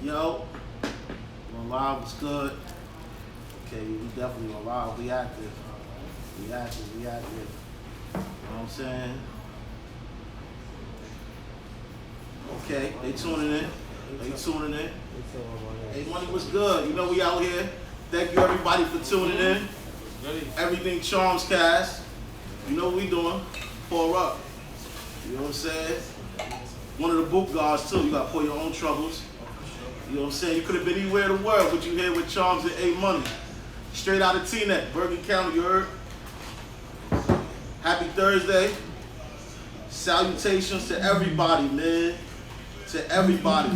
Yo, live was good. Okay, we definitely on live. We active. We active. We active. You know what I'm saying? Okay, they tuning in. They tuning in. Hey, money was good. You know we out here. Thank you everybody for tuning in. Everything Charms Cast. You know what we doing. Pour up. You know what I'm saying? One of the boot guards too. You gotta pour your own troubles. You know what I'm saying? You could have been anywhere in the world, but you here with Charms and A Money. Straight out of Teaneck, Bergen County, you heard? Happy Thursday. Salutations to everybody, man. To everybody.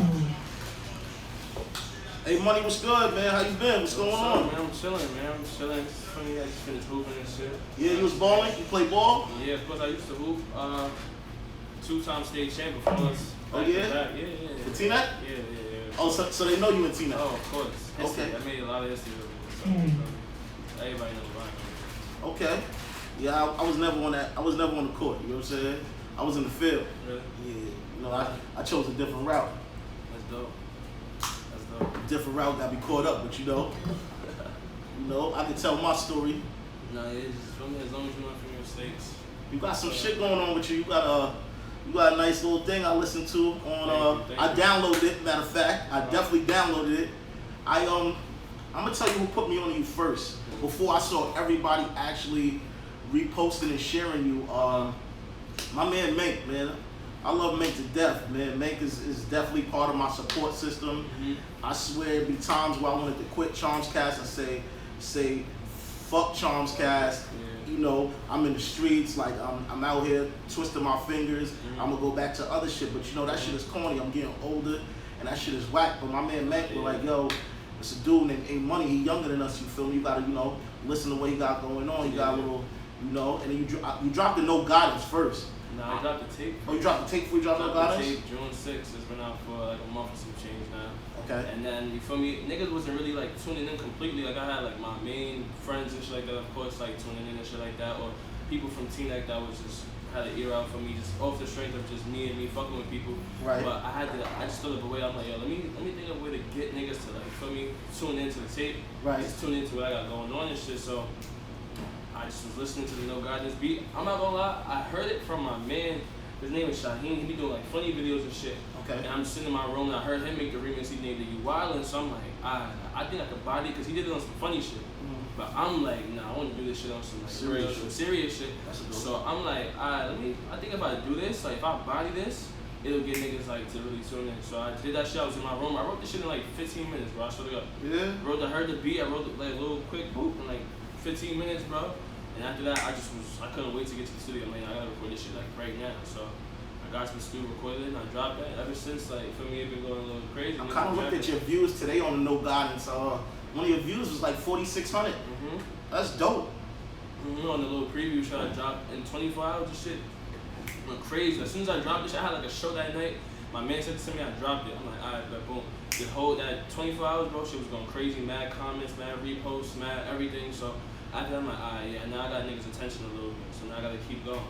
Hey, Money, what's good, man? How you been? What's going on? Man, I'm chilling, man. I'm chilling. It's funny, I just finished hooping and shit. Yeah, you was balling? You play ball? Yeah, of course I used to hoop. Two-time state champ before us. Oh, yeah? Yeah. For Teaneck? Yeah. Oh, so they know you in Teaneck? Oh, of course. History. Okay. I made a lot of history with so everybody knows about it. Okay. Yeah, I was never on that. I was never on the court. You know what I'm saying? I was in the field. Really? Yeah. You know, I chose a different route. That's dope. That's dope. Different route got me caught up, but you know, I can tell my story. No, it's just for me, as long as you learn from your mistakes. You got some shit going on with you. You got a nice little thing I listened to on. Thank I you. downloaded it. Matter of fact, I definitely downloaded it. I'm gonna tell you who put me on you first before I saw everybody actually reposting and sharing you. My man Mank, man. I love Mank to death, man. Mank is definitely part of my support system. Mm-hmm. I swear there'd be times where I wanted to quit Charms Cast and say fuck Charms Cast. Yeah. You know, I'm in the streets, like I'm out here twisting my fingers. Mm-hmm. I'm gonna go back to other shit, but you know that shit is corny. I'm getting older, and that shit is whack. But my man Mac was like, yo, it's a dude named A Money. He younger than us. You feel me? You gotta, listen to what he got going on. He got a little, and then you dropped the No Guidance first. No, I dropped the tape. Oh, you dropped the tape before you dropped No Guidance? The tape June 6th. It's been out for like a month or some change now. Okay. And then you feel me, niggas wasn't really like tuning in completely. Like I had like my main friends and shit like that, of course, like tuning in and shit like that, or people from Teaneck that was just had an ear out for me, just off the strength of just me fucking with people. Right. But I just thought of a way. I'm like, yo, let me think of a way to get niggas to like, feel me, tune into the tape. Right. Just tune into what I got going on and shit. So I just was listening to the No Guidance beat. I'm not gonna lie, I heard it from my man. His name is Shaheen. He be doing like funny videos and shit. Okay. And I'm sitting in my room and I heard him make the remix. He named it You Wildin'. So I'm like, I think I could body it because he did it on some funny shit. But I'm like, nah, I want to do this shit on some like serious shit. So I'm like, I think if I do this, like if I body this, it'll get niggas like to really tune in. So I did that shit. I was in my room. I wrote this shit in like 15 minutes, bro. I swear to God. Yeah. I heard the beat. I wrote like a little quick boop in like 15 minutes, bro. And after that, I couldn't wait to get to the studio. I'm like, I gotta record this shit like right now. So I got to the studio, recorded it, and I dropped that. Ever since, like, for me, it's been going a little crazy. I kind of looked at your views today on the No Guidance. One of your views was like 4,600. That's dope. On the little preview shot I dropped in 24 hours, this shit went crazy. As soon as I dropped this shit, I had like a show that night. My man said to me, I dropped it. I'm like, alright, but boom. The whole that 24 hours, bro, shit was going crazy. Mad comments, mad reposts, mad everything. So after that, I'm like, alright, yeah, now I got niggas' attention a little bit. So now I gotta keep going.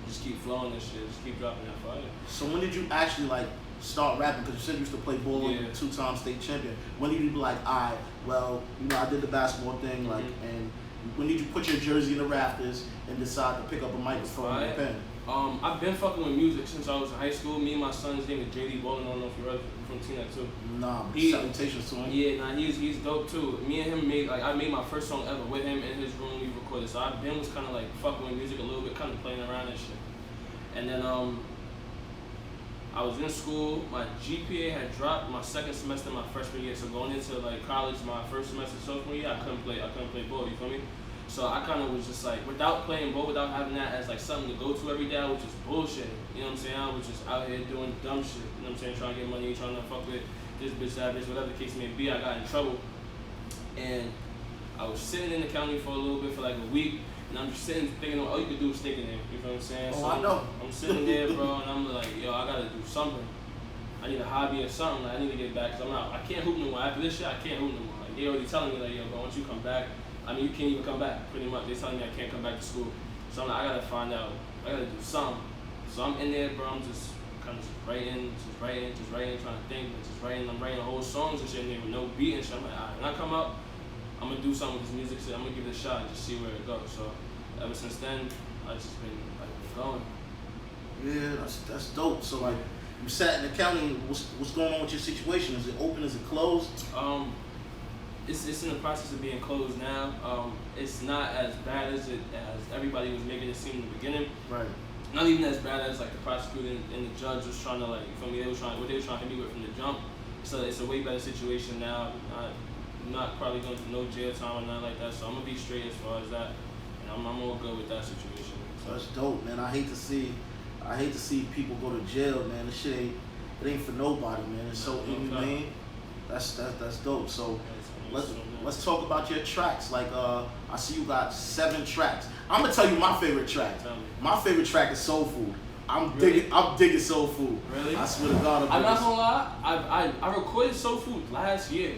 Just keep flowing this shit. Just keep dropping that fire. So when did you actually like start rapping? Because you said you used to play ball, Yeah. 2-time state champion. When did you be like, alright, well, I did the basketball thing, like, and when did you put your jersey in the rafters and decide to pick up a microphone and a pen? I've been fucking with music since I was in high school. Me and my son's name is JD Bowling. I don't know if you're from Teaneck too. Nah, salutations to him. Yeah, nah, he's dope too. Me and him I made my first song ever with him in his room. We recorded. So I've been was kind of like fucking with music a little bit, kind of playing around and shit. And then I was in school. My GPA had dropped my second semester my freshman year. So going into like college, my first semester sophomore year, I couldn't play ball. You feel me? So I kind of was just like, without playing ball, without having that as like something to go to every day, I was just bullshit. You know what I'm saying? I was just out here doing dumb shit. You know what I'm saying? Trying to get money, trying to fuck with this bitch, that bitch, whatever the case may be. I got in trouble. And I was sitting in the county for a little bit, for like a week. And I'm just sitting thinking, all you could do is stick in there. You feel what I'm saying? Oh, so I know. I'm sitting there, bro, and I'm like, yo, I gotta do something. I need a hobby or something. Like, I need to get back, because I can't hoop no more. After this shit, I can't hoop no more. Like, they already telling me, like, yo, bro, once you come back, I mean, you can't even come back, pretty much. They're telling me I can't come back to school. So I'm like, I gotta find out. I gotta do something. So I'm in there, bro. I'm just kind of just writing, trying to think, I'm writing whole songs and shit, and with no beat and shit. I'm like, alright, when I come up, I'm gonna do something with this music shit. I'm gonna give it a shot and just see where it goes. So ever since then, I've just been going. Yeah, that's dope. So like, you sat in the county. What's going on with your situation? Is it open? Is it closed? It's in the process of being closed now. It's not as bad as everybody was making it seem in the beginning. Right. Not even as bad as like the prosecutor and the judge was trying to like. You feel me? They were trying to hit me with from the jump. So it's a way better situation now. I'm not probably going to no jail time or nothing like that. So I'm gonna be straight as far as that, and I'm all good with that situation. So that's dope, man. I hate to see people go to jail, man. This shit ain't for nobody, man. It's so inhumane. That's dope. So let's talk about your tracks. Like I see you got 7 tracks. I'm gonna tell you my favorite track. My favorite track is Soul Food. I'm digging Soul Food. Really? I swear to God. I'm not gonna lie. I recorded Soul Food last year.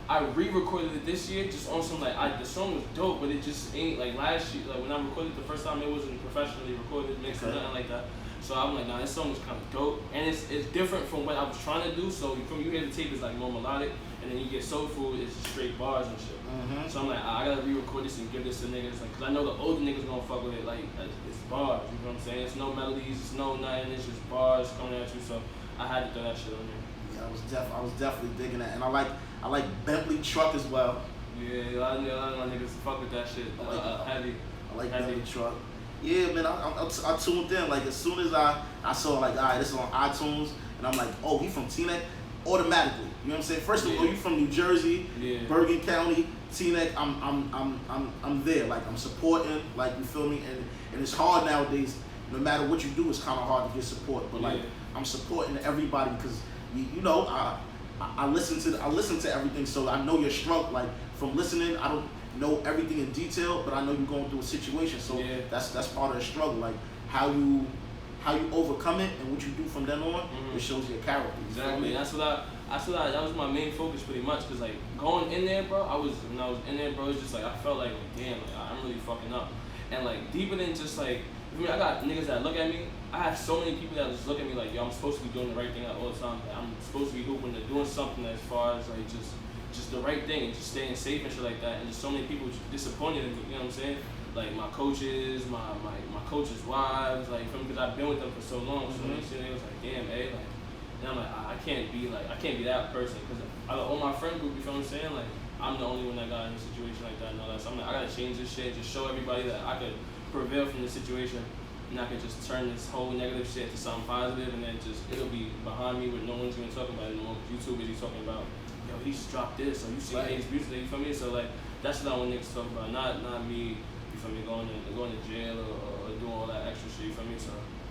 I re-recorded it this year just on some the song was dope, but it just ain't like last year. Like when I recorded it the first time, it wasn't professionally recorded, mixed or nothing like that. So I'm like, nah, this song is kind of dope, and it's different from what I was trying to do. So from you hear the tape is like more melodic, and then you get Soul Food, it's just straight bars and shit. Mm-hmm. So I'm like, I gotta re-record this and give this to niggas, like, cause I know the older niggas gonna fuck with it. Like it's bars, you know what I'm saying? It's no melodies, it's no nothing, it's just bars coming at you. So I had to throw that shit on there. Yeah, I was definitely digging that, and I like Bentley Truck as well. Yeah, a lot of my niggas fuck with that shit. Heavy. I like Bentley Truck. Yeah, man, I tuned in. Like, as soon as I saw, like, all right, this is on iTunes, and I'm like, oh, he from Teaneck? Automatically. You know what I'm saying? First of all, you from New Jersey, Bergen County, Teaneck, I'm there. Like, I'm supporting, like, you feel me? And it's hard nowadays. No matter what you do, it's kind of hard to get support. But, like, I'm supporting everybody because, you know, I listen to everything, so I know your struggle. Like, from listening, I don't know everything in detail, but I know you're going through a situation, so that's part of the struggle. Like how you overcome it and what you do from then on, it shows your character. Exactly. That was my main focus pretty much, cause like going in there, bro, when I was in there, bro, it's just like I felt like damn, like I'm really fucking up, and like deeper than just like, I mean, I got niggas that look at me. I have so many people that just look at me like, yo, I'm supposed to be doing the right thing at all the time. Like, I'm supposed to be hooping and doing something as far as like just the right thing and just staying safe and shit like that. And just so many people disappointed in me, you know what I'm saying? Like my coaches, my coaches' wives, like from because I've been with them for so long. So they was like, damn, like, and I'm like, I can't be that person because out of all my friend group, you feel what I'm saying? Like I'm the only one that got in a situation like that and all that. So I'm like, I gotta change this shit, just show everybody that I could prevail from this situation. And I could just turn this whole negative shit to something positive, and then it'll be behind me where no one's even talking about it anymore. YouTube is talking about, yo, he just dropped this, or you see his music, you feel me? So like, that's what I want niggas to talk about, not me, you feel me, going to jail or doing all that extra shit, you feel me? So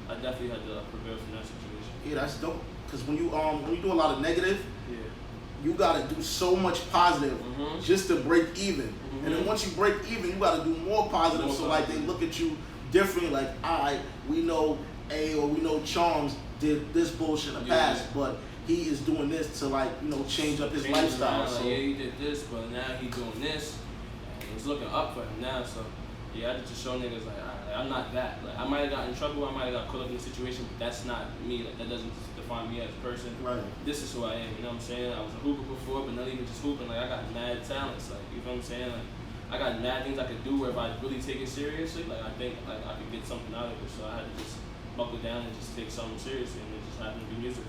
I definitely had to prevail from that situation. Yeah, that's dope. Cause when you do a lot of negative, you gotta do so much positive just to break even, and then once you break even, you gotta do more positive. So like they look at you differently, like, alright, we know A or we know Charms did this bullshit in the past, but he is doing this to like, you know, change up his lifestyle. Like, so he did this, but now he doing this, and it's looking up for him now. So I had to just show niggas like, alright, I'm not that. Like I might have gotten in trouble, I might have got caught up in the situation, but that's not me. Like that doesn't define me as a person. Right. This is who I am. You know what I'm saying? I was a hooper before, but not even just hooping. Like I got mad talents. Like you know what I'm saying? Like I got mad things I could do where if I really take it seriously, like I think like I could get something out of it. So I had to just buckle down and just take something seriously, and it just happened to be music.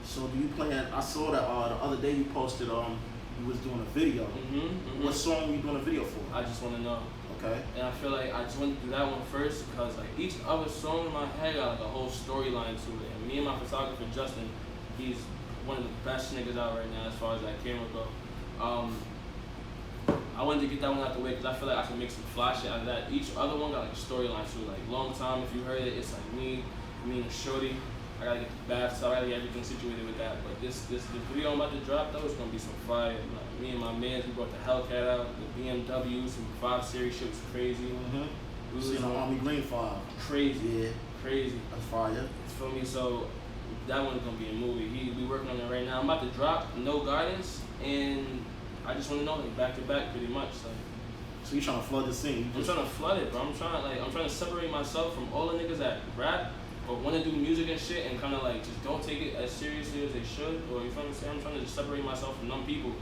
So do you plan? I saw that the other day you posted you was doing a video. What song were you doing a video for? I Just Wanna Know. Okay. And I feel like I just wanted to do that one first because like each other song in my head got like a whole storyline to it. And me and my photographer Justin, he's one of the best niggas out right now as far as that camera go. I wanted to get that one out the way because I feel like I can make some fly shit out of that. Each other one got like a storyline to it. Like Long Time, if you heard it, it's like me and a shorty. I gotta get the bathtub, I gotta get everything situated with that. But the video I'm about to drop though is gonna be some fire. Like, me and my mans, we brought the Hellcat out, the BMW, some 5 Series shit was crazy. We was in the Army Green 5. Crazy. Yeah. Crazy. That's fire. You feel me? So that one's gonna be a movie. We working on it right now. I'm about to drop No Guidance and I Just Wanna Know, like back to back pretty much. So you trying to flood the scene? I'm trying to flood it, bro. I'm trying to separate myself from all the niggas that rap or want to do music and shit and kind of like just don't take it as seriously as they should, or you feel what I'm saying? I'm trying to just separate myself from them people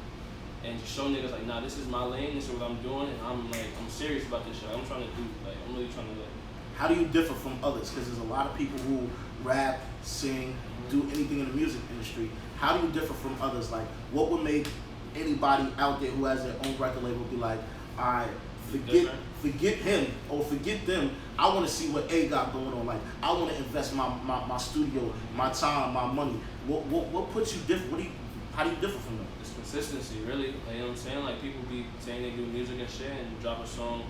and just show niggas like, nah, this is my lane, this is what I'm doing, and I'm serious about this shit. I'm trying to do, like, I'm really trying to like. How do you differ from others? Because there's a lot of people who rap, sing, do anything in the music industry. How do you differ from others? Like, what would make anybody out there who has their own record label be like, all right, forget him or forget them. I want to see what A got going on. Like, I want to invest my studio, my time, my money. What puts you different? How do you differ from them? It's consistency, really. Like, you know what I'm saying? Like, people be saying they do music and shit and drop a song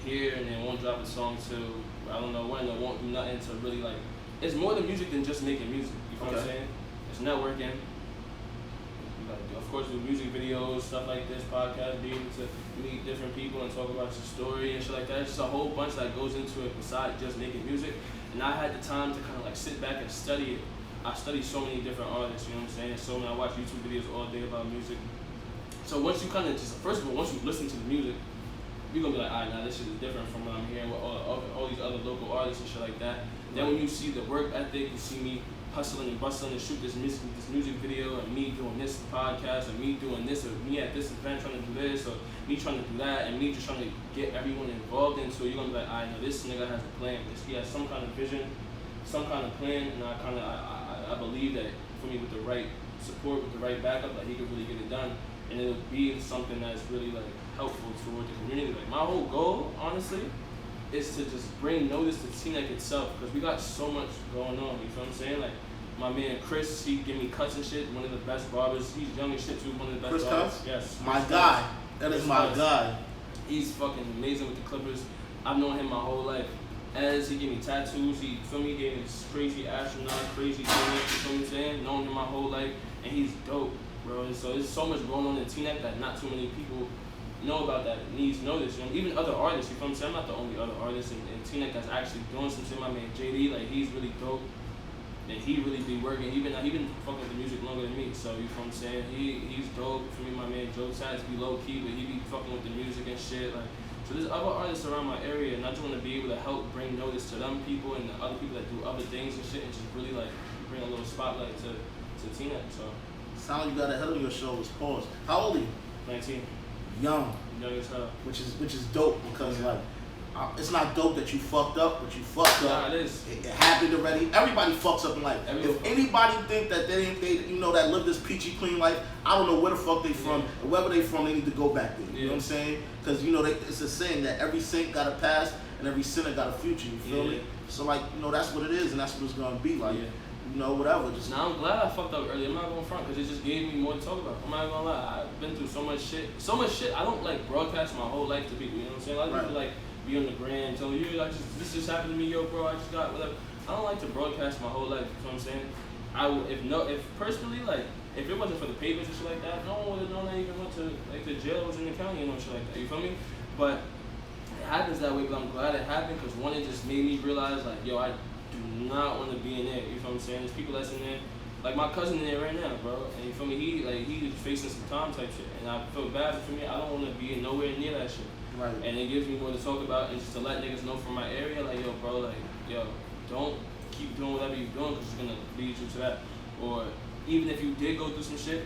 here and they won't drop a song till I don't know when, they won't do nothing to really like. It's more than music than just making music. You know what I'm saying? It's networking. You gotta do, of course, do music videos, stuff like this, podcast, be able to meet different people and talk about your story and shit like that. It's just a whole bunch that goes into it besides just making music. And I had the time to kind of like sit back and study it. I study so many different artists, you know what I'm saying? So when I watch YouTube videos all day about music. So once you kind of just, first of all, once you listen to the music, you're gonna be like, alright, now this shit is different from what I'm hearing with all these other local artists and shit like that. Then when you see the work ethic, you see me hustling and bustling and shoot this music video, and me doing this podcast, and me doing this, or me at this event trying to do this, or me trying to do that, and me just trying to get everyone involved into it. You're gonna be like, alright, now this nigga has a plan. He has some kind of vision, some kind of plan, and I believe that for me with the right support, with the right backup, like he could really get it done, and it'll be something that's really like helpful toward the community. Like my whole goal, honestly, is to just bring notice to TNEC itself, because we got so much going on. You feel what I'm saying? Like my man Chris, he give me cuts and shit. One of the best barbers. He's young and shit too. One of the best Chris barbers. Cuts? Yes. My guy. That is my guy. He's fucking amazing with the Clippers. I've known him my whole life. As he gave me tattoos, he feel me, gave me this crazy astronaut, crazy thing, you feel what I'm saying? Known him my whole life, and he's dope, bro. And so there's so much going on in TNEC that not too many people know about that needs to know this. You know, even other artists, you feel what I'm saying? I'm not the only other artist in TNEC that's actually doing some shit. My man JD, like he's really dope. And he really be working. He been fucking with the music longer than me. So you feel what I'm saying? He's dope. For me, my man Joe Sats be low key, but he be fucking with the music and shit. Like, so there's other artists around my area, and I just want to be able to help bring notice to them people and the other people that do other things and shit, and just really like bring a little spotlight to TNEC. So. Sound you got ahead of your shoulders. Pause. How old are you? 19. Young. Young as hell. Which is dope, because like it's not dope that you fucked up, but you fucked up. Nah, it is. It happened already. Everybody fucks up in life. If anybody think that they that live this peachy clean life, I don't know where the fuck they from, and wherever they from, they need to go back there. You know what I'm saying? Because it's a saying that every saint got a past and every sinner got a future. You feel me? So like that's what it is, and that's what it's gonna be like. Whatever. Just now I'm glad I fucked up early. I'm not going front, because it just gave me more to talk about. I'm not gonna lie. I've been through so much shit. I don't like broadcast my whole life to people. You know what I'm saying? A lot of people like be on the gram telling you, this just happened to me, yo, bro. I just got whatever. I don't like to broadcast my whole life. You know what I'm saying? I would, if personally, like, if it wasn't for the papers and shit like that, no one would have known I even went to like the jail was in the county and shit like that. You feel me? But it happens that way. But I'm glad it happened, because one, it just made me realize like, yo, I do not want to be in there. You feel what I'm saying? There's people that's in there, like my cousin in there right now, bro. And you feel me? He's facing some time type shit, and I feel bad for me. I don't want to be nowhere near that shit. right. And it gives me more to talk about, and just to let niggas know from my area, like, yo, bro, like, yo, don't keep doing whatever you're doing, because it's gonna lead you to that. Or even if you did go through some shit,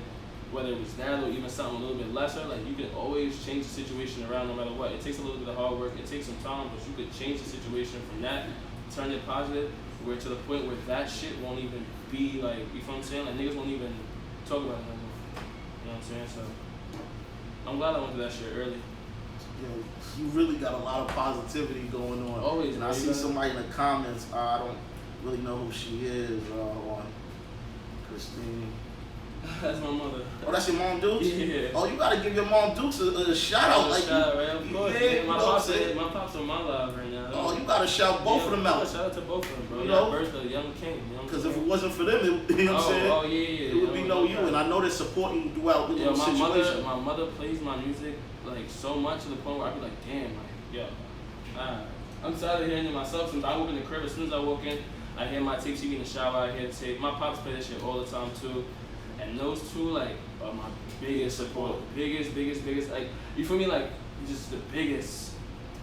whether it was that or even something a little bit lesser, like, you can always change the situation around no matter what. It takes a little bit of hard work, it takes some time, but you could change the situation from that, turn it positive, where to the point where that shit won't even be like, you feel what I'm saying? Like, niggas won't even talk about it no more. You know what I'm saying? So I'm glad I went through that shit early. Yo, you really got a lot of positivity going on. Always. And I see somebody in the comments, I don't really know who she is, on Christine. That's my mother. Oh, that's your mom Dukes? Yeah. Oh, you gotta give your mom Dukes a shout out. Like, shout out, right? Of course. Yeah, My pops on my live right now. Oh, you gotta shout both of them out. Shout out to both of them, bro. You know? Birthday, young king. Because if it wasn't for them, you know what I'm saying? Oh, yeah. It would be no you. And I know they're supporting you throughout the situation. My mother plays my music like so much to the point where I be like, damn, like, yo, I'm tired of hearing it myself. Since I walk in the crib, as soon as I walk in, I hear my tape. She be in the shower, I hear the tape. My pops play that shit all the time too. And those two, like, are my biggest support. Biggest, like, you feel me? Like, just the biggest.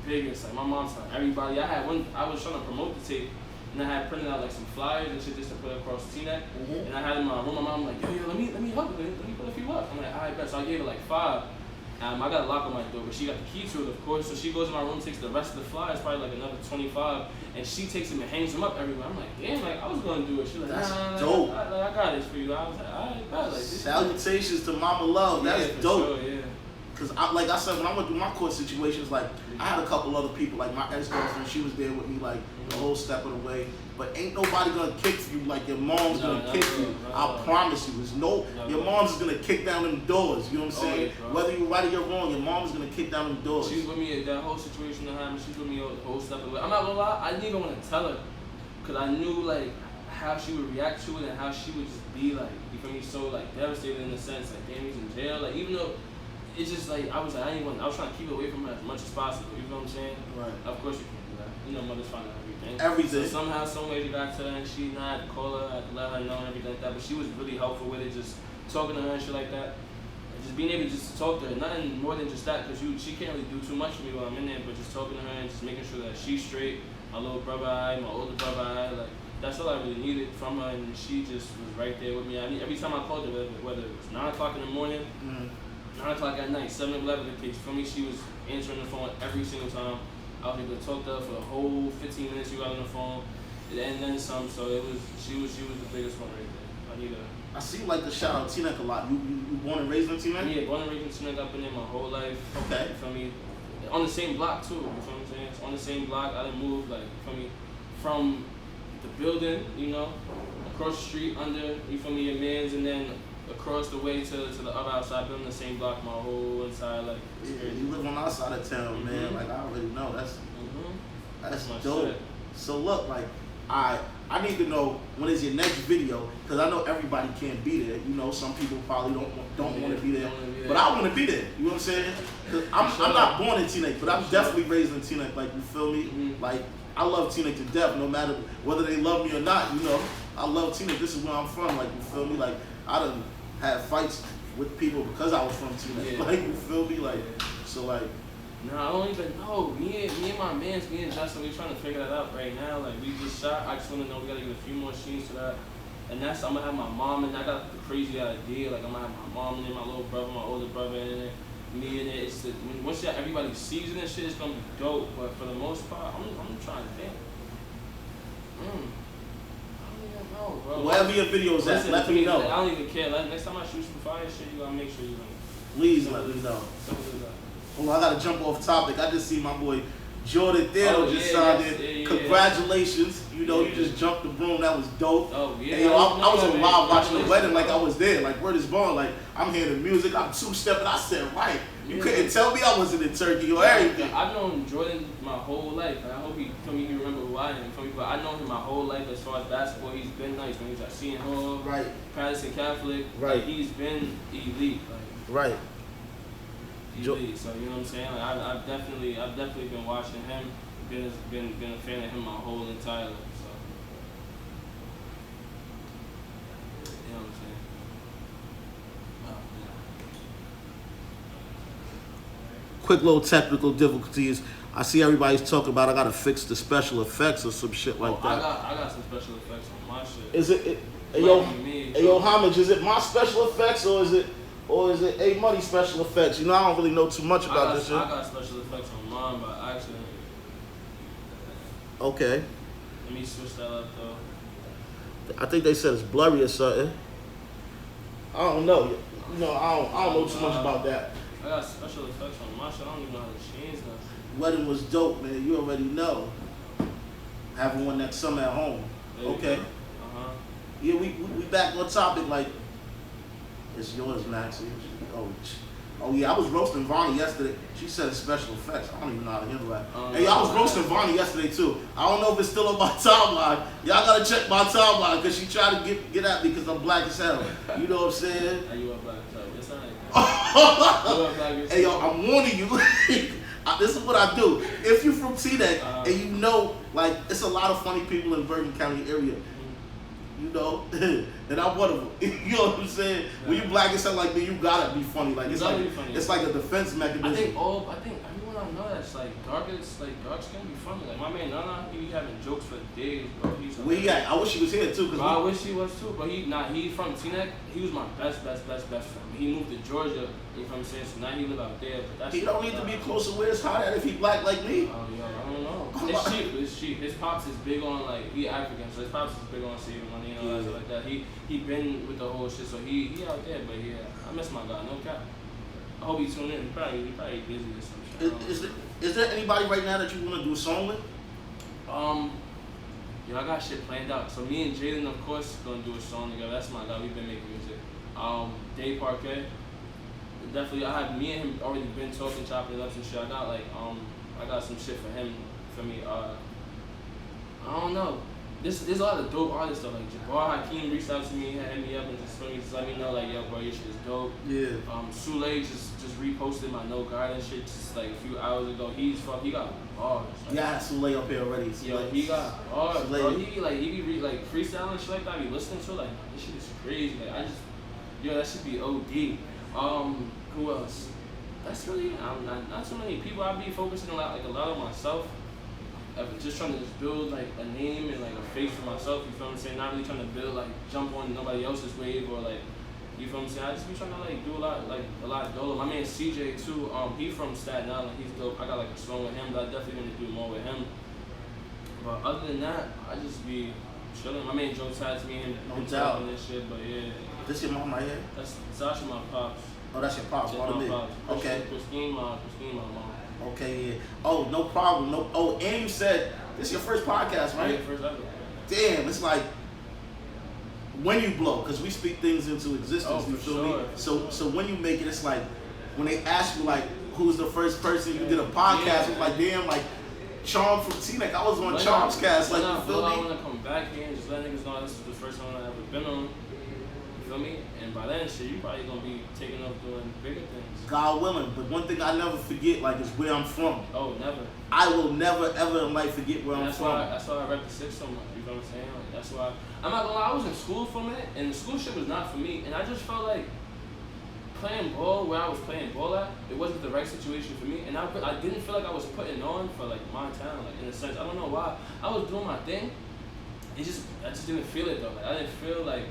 Like, my mom's like, everybody. I was trying to promote the tape, and I had printed out like some flyers and shit just to put across T-neck. Mhm. And I had in my room. My mom like, yo, let me help you. Let me put a few up. I'm like, alright, bet. So I gave her like 5. I got a lock on my door, but she got the key to it, of course. So she goes in my room, takes the rest of the flyers, probably like another 25, and she takes them and hangs them up everywhere. I'm like, damn, like I was gonna do it. She's like, That's nah, dope. I got this for you. I was like, alright, bet. Like, this Salutations to Mama Love. That's for dope. Sure, yeah. Cause like I said, when I went through my court situations, like I had a couple other people, like my ex-girlfriend, she was there with me, like the whole step of the way. But ain't nobody gonna kick for you like your mom's gonna kick for you. I promise you, your mom's is gonna kick down them doors. You know what I'm saying? Whether you're right or you're wrong, your mom's gonna kick down them doors. She's with me at that whole situation that happened. She's with me the whole step of the way. I'm not gonna lie, I didn't even want to tell her, cause I knew like how she would react to it and how she would just be like, you feel me, so like devastated in the sense like, damn, he's in jail. Like even though. It's just like I was trying to keep it away from her as much as possible. You know what I'm saying? Right. Of course you can't do that. You know, mothers find out everything. Everything. So somehow, some way, we got to her, and she not call her, I had to let her know and everything like that. But she was really helpful with it, just talking to her and shit like that. And just being able to just talk to her, nothing more than just that, because she can't really do too much for me while I'm in there. But just talking to her and just making sure that she's straight. My little brother, my older brother, like that's all I really needed from her, and she just was right there with me. I mean, every time I called her, whether it was 9 o'clock in the morning. 9 o'clock at night, 7-11 the case. For me, she was answering the phone every single time. I was able to talk to her for the whole 15 minutes we got on the phone, and then some. So she was the biggest one right there. I need her. I see you like to shout out T-Neck a lot. You born and raised in T-Neck? Yeah, born and raised in T-Neck. I've been there my whole life. Okay. You feel me? On the same block too. You feel what I'm saying? It's on the same block. I didn't move like you feel me from the building. You know, across the street under. You feel me? Your man's, and then across the way to the other outside building, the same block, my whole entire life. Yeah, you live on our side of town, man. Like I already know. That's dope. Shit. So look, like I need to know when is your next video, because I know everybody can't be there. You know, some people probably don't want to be there, but I want to be there. You know what I'm saying? Cause I'm not born in T-Neck, but I'm definitely raised in T-Neck. Like you feel me? Like I love T-Neck to death, no matter whether they love me or not. You know, I love T-Neck. This is where I'm from. Like you feel me? Like I done had fights with people because I was from T-Neck. Yeah. Like you feel me? Like so like. No, I don't even know. Me and my mans, me and Justin, we trying to figure that out right now. Like we just shot. I just want to know we gotta get a few more scenes to that. And that's I'm gonna have my mom and I got the crazy idea. Like I'm gonna have my mom and then my little brother, my older brother in it, me in it. It's the, once everybody sees it and shit, it's gonna be dope. But for the most part, I'm trying to think. I don't even know, bro. Wherever your videos at, let me know. Like, I don't even care. Like, next time I shoot some fire shit, you gotta make sure you like. Please let me know. Hold on, I gotta jump off topic. I just see my boy Jordan Theodore just signed in. Congratulations. You know, you just jumped the broom. That was dope. Oh, yeah. And, yo, I was on live watching the wedding like I was there. Like, word is born. Like, I'm hearing the music. I'm two-stepping. I said, right. You couldn't tell me I wasn't in Turkey or everything. I've known Jordan my whole life. I hope he remember who I am. But I know him my whole life as far as basketball. He's been nice. When he was at Seton Hall, right. Patterson Catholic, right. Like, he's been elite. Like, right. Elite. So you know what I'm saying? Like, I've definitely been watching him. Been a fan of him my whole entire life. So you know what I'm saying? Quick little technical difficulties. I see everybody's talking about I gotta fix the special effects or some shit like that. I got some special effects on my shit. Is it yo, Homage, is it my special effects or is it A Money special effects? You know, I don't really know too much about this shit. I got special effects on mine by accident. Okay. Let me switch that up though. I think they said it's blurry or something. I don't know. You know, I don't know too much about that. I got special effects on my shit. I don't even know how to change that. Wedding was dope, man. You already know. Having one next summer at home. Okay. Yeah, we back on topic. Like, it's yours, Maxie. Oh yeah, I was roasting Vonnie yesterday. She said it's special effects. I don't even know how to handle that. Hey, I was roasting Vonnie yesterday too. I don't know if it's still on my timeline. Y'all gotta check my timeline because she tried to get at me because I'm black as hell. You know what I'm saying? Are you a black as hell? Hey yo, I'm warning you. This is what I do. If you're from T-Neck and you know, like, it's a lot of funny people in Bergen County area. You know, and I'm one of them. You know what I'm saying? Yeah. When you black and stuff like me, you gotta be funny. Like it's like a defense mechanism. I think everyone I gotta know that's like dark skin be funny. Like my man Nana, he be having jokes for days, bro. Where he at? I wish he was here too. I wish he was too, but he's from Teaneck. He was my best friend. He moved to Georgia, you know what I'm saying? So now he live out there. But he don't need to be close to where it's hot at if he black like me. Oh, yo, I don't know. It's cheap. His pops is big on like, he African, so his pops is big on saving money and all that stuff like that. He been with the whole shit, so he out there, but yeah, I miss my guy, no cap. I hope he tuned in. He probably busy or some shit. Is there anybody right now that you want to do a song with? Yo, I got shit planned out. So me and Jaden, of course, gonna do a song together. That's my guy. We've been making music. Dave Parquet. Definitely, I had me and him already been talking, chopping it up and shit. I got some shit for him, for me. I don't know. There's a lot of dope artists though. Like Jabbar Hakeem reached out to me, hit me up and just let me know like, yo, bro, your shit is dope. Yeah. Sule just reposted my No Garden shit just like a few hours ago. He got bars. Like, yeah, Sule up here already. Yo, he got bars, bro. He be freestyling shit like that. I be listening to it, like this shit is crazy. Like that should be OD. Who else? That's really not so many people. I be focusing a lot on myself. Just trying to build like a name and like a face for myself, you feel what I'm saying? Not really trying to build like jump on nobody else's wave or like, you feel what I'm saying? I just be trying to like do a lot dope. My man CJ too, he from Staten Island, he's dope. I got like a song with him, but I definitely want to do more with him. But other than that, I just be chilling. My man Joe tagged me and no doubt and this shit, but yeah. This your mom right here? That's actually my pops. Oh, that's your pops. My pops. Okay. Christine, my mom. Okay, yeah. Oh, no problem. And you said this is your first podcast, right? Yeah, first ever. Damn, it's like when you blow, because we speak things into existence. Oh, you for feel sure. me? So when you make it, it's like when they ask you like who's the first person you did a podcast, it's like damn, like Charm from Teaneck. I was on Charm's cast. Like you feel me? I want to come back here and just let niggas know this is the first one I ever been on. You feel me? And by then, shit, you probably gonna be taking up doing bigger things. God willing, but one thing I never forget, like, is where I'm from. Oh, never. I will never ever in life forget where I'm from. That's why I rep the 6 so much. You know what I'm saying? Like, that's why I'm not gonna lie. I was in school for a minute, and the school shit was not for me. And I just felt like playing ball where I was playing ball at, it wasn't the right situation for me. And I didn't feel like I was putting on for like Montana, like in a sense. I don't know why. I was doing my thing. I just didn't feel it though. Like, I didn't feel like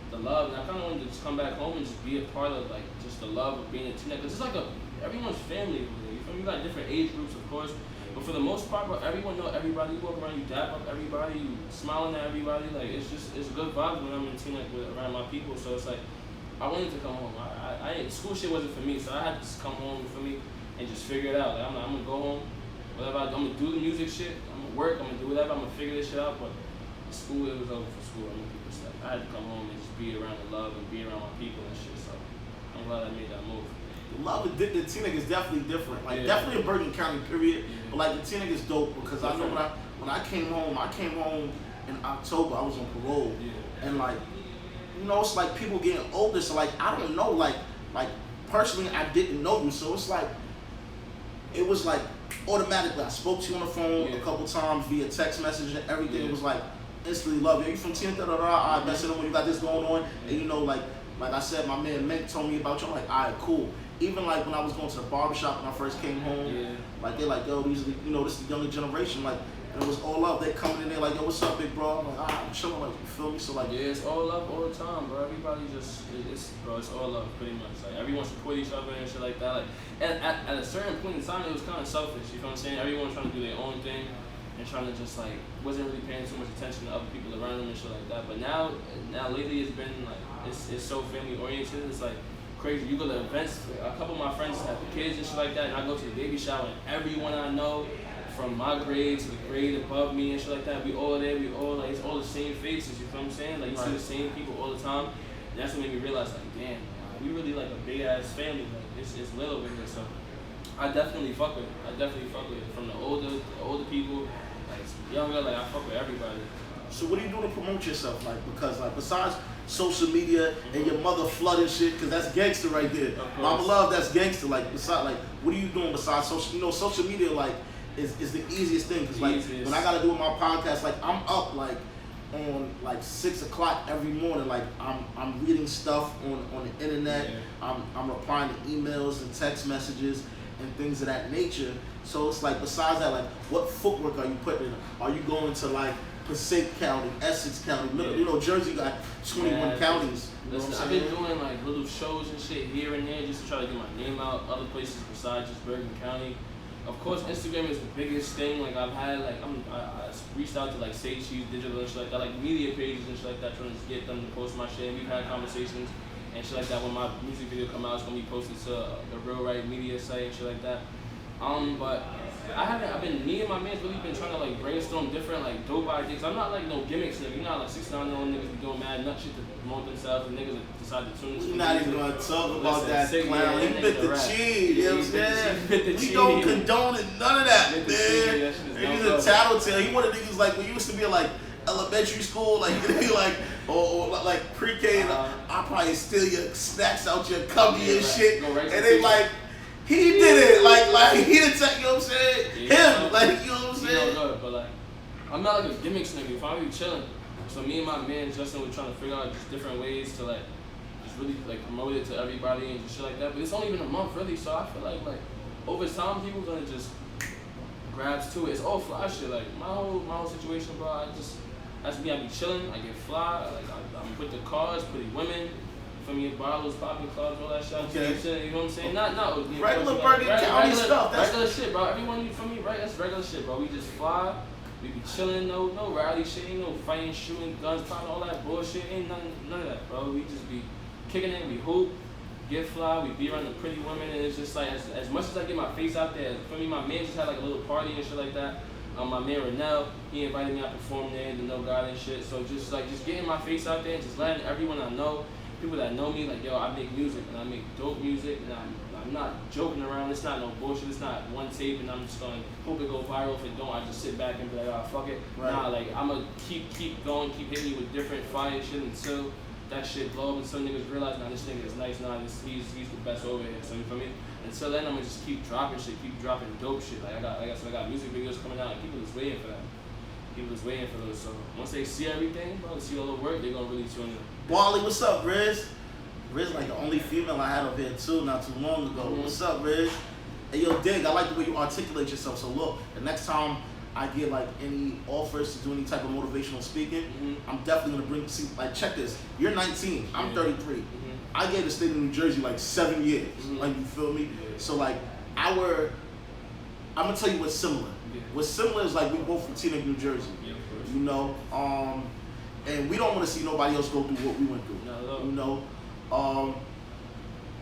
the love, and I kind of wanted to just come back home and just be a part of like just the love of being a teenager. Cause it's like everyone's family. You feel me? You got different age groups, of course, but for the most part, bro, everyone know everybody. You walk around, you dap up everybody, you smiling at everybody. Like it's a good vibe when I'm in Teaneck around my people. So it's like I wanted to come home. School shit wasn't for me, so I had to just come home for me and just figure it out. Like, I'm gonna go home, whatever. I'm gonna do the music shit. I'm gonna work. I'm gonna do whatever. I'm gonna figure this shit out. But school, it was over for school. I had to come home and just be around the love and be around my people and shit. So I'm glad I made that move. The love of the Teaneck is definitely different. Like definitely in Bergen County, period. Yeah. But like the Teaneck is dope because I know when I came home in October. I was on parole, and like you know, it's like people getting older. So like I don't know, like personally, I didn't know you, so it's like it was like automatically. I spoke to you on the phone a couple times via text message and everything. It was like instantly love you. You from Teaneck? Alright, that's it. When you got this going on, and you know, like I said, my man Mink told me about you. I'm like, alright, cool. Even like when I was going to the barbershop when I first came home, like they're like, yo, these are this is the younger generation, like, and it was all love. They coming in there like, yo, what's up, big bro? I'm like, I'm chilling, like, you feel me? So like, it's all love all the time, bro. Everybody just, it's all love pretty much. Like everyone support each other and shit like that. Like, at a certain point in time, it was kind of selfish. You know what I'm saying? Everyone trying to do their own thing and trying to just like wasn't really paying too much attention to other people around them and shit like that. But now lately, it's been like it's so family oriented. It's like crazy. You go to events. A couple of my friends have kids and shit like that, and I go to the baby shower, and everyone I know, from my grade to the grade above me and shit like that, we all there. We all like it's all the same faces. You feel what I'm saying? Like you see the same people all the time. And that's what made me realize, like, damn, we really like a big ass family. Like it's lit over here. So I definitely fuck with it. From the older people, like younger, like I fuck with everybody. So what are you doing to promote yourself? Like, because like besides social media and your mother flooding shit, because that's gangster right there. Mama love, that's gangster. Like besides, like what are you doing besides social? You know, social media like is the easiest thing. Because like when I gotta do my podcast, like I'm up like on like 6 o'clock every morning. Like I'm reading stuff on the internet. I'm replying to emails and text messages. and things of that nature. So it's like, besides that, like, what footwork are you putting in? Are you going to like Passaic County, Essex County, you know, Jersey got 21 counties. You know listen, what I'm I've saying? been doing like little shows and shit here and there just to try to get my name out other places besides just Bergen County. Of course, Instagram is the biggest thing. Like I've had, like I reached out to like Say Cheese Digital and shit like that, like media pages and shit like that, trying to get them to post my shit. And we've had conversations and shit like that. When my music video come out, it's gonna be posted to the Real Right Media site and shit like that. But me and my man's really been trying to like brainstorm different like dope ideas. I'm not like no gimmicks nigga. You know, like 6ix9ine niggas be doing mad nut shit to promote themselves, and niggas that decide to tune into We're not even gonna talk about that clown. He bit the cheese, you know what I'm saying? We don't condone it, none of that, man. He's a tattletale. He one of the niggas like, we used to be like elementary school, like like or like pre-K, and I'll probably steal your snacks out your cubby and shit. And they like, he did it, like he didn't take, you know what I'm saying? Him, like, you know what I'm saying? But like, I'm not like a gimmicks nigga. If I'm really chilling, so me and my man Justin were trying to figure out just different ways to like, just really like promote it to everybody and just shit like that. But it's only been a month really, so I feel like over time people gonna just grabs to it. It's all fly shit. Like my whole situation, bro. That's me. I be chilling. I get fly. Like I'm with the cars, pretty women. For me, bottles, popping clubs, all that shit. Okay. You know what I'm saying? Not regular Bergen County stuff. That's regular shit, bro. Everyone for me, right? That's regular shit, bro. We just fly. We be chilling. No rowdy shit. Ain't no fighting, shooting, guns, popping, all that bullshit. Ain't none of that, bro. We just be kicking it. We hoop, get fly. We be around the pretty women, and it's just like as much as I get my face out there. For me, my man just had like a little party and shit like that. My man Renell, he invited me out to perform there, the No God and shit. So just getting my face out there, and just letting everyone I know, people that know me, like, yo, I make music and I make dope music, and I'm not joking around. It's not no bullshit. It's not one tape and I'm just going to hope it go viral. If it don't, I just sit back and be like, oh, fuck it. Right. Nah, like, I'm going to keep going, keep hitting you with different fire shit until that shit blow up and some niggas realize, nah, this nigga is nice, nah, he's the best over here. So you feel me? Until then, I'm gonna just keep dropping shit, keep dropping dope shit. Like I got music videos coming out, and people is waiting for that. People is waiting for those. So once they see everything, bro, see all the work, they're gonna really tune in. Wally, what's up, Riz? Riz like the only female I had up here too, not too long ago. Mm-hmm. What's up, Riz? Hey, yo, Dig, I like the way you articulate yourself. So look, the next time I get like any offers to do any type of motivational speaking, I'm definitely gonna like, check this. You're 19, I'm 33. I gave the state of New Jersey like 7 years. Like, you feel me? Yeah. So like I'm gonna tell you what's similar. Yeah. What's similar is like we both from Teaneck, New Jersey. Yeah, of course. You know, and we don't want to see nobody else go through what we went through. No. You know,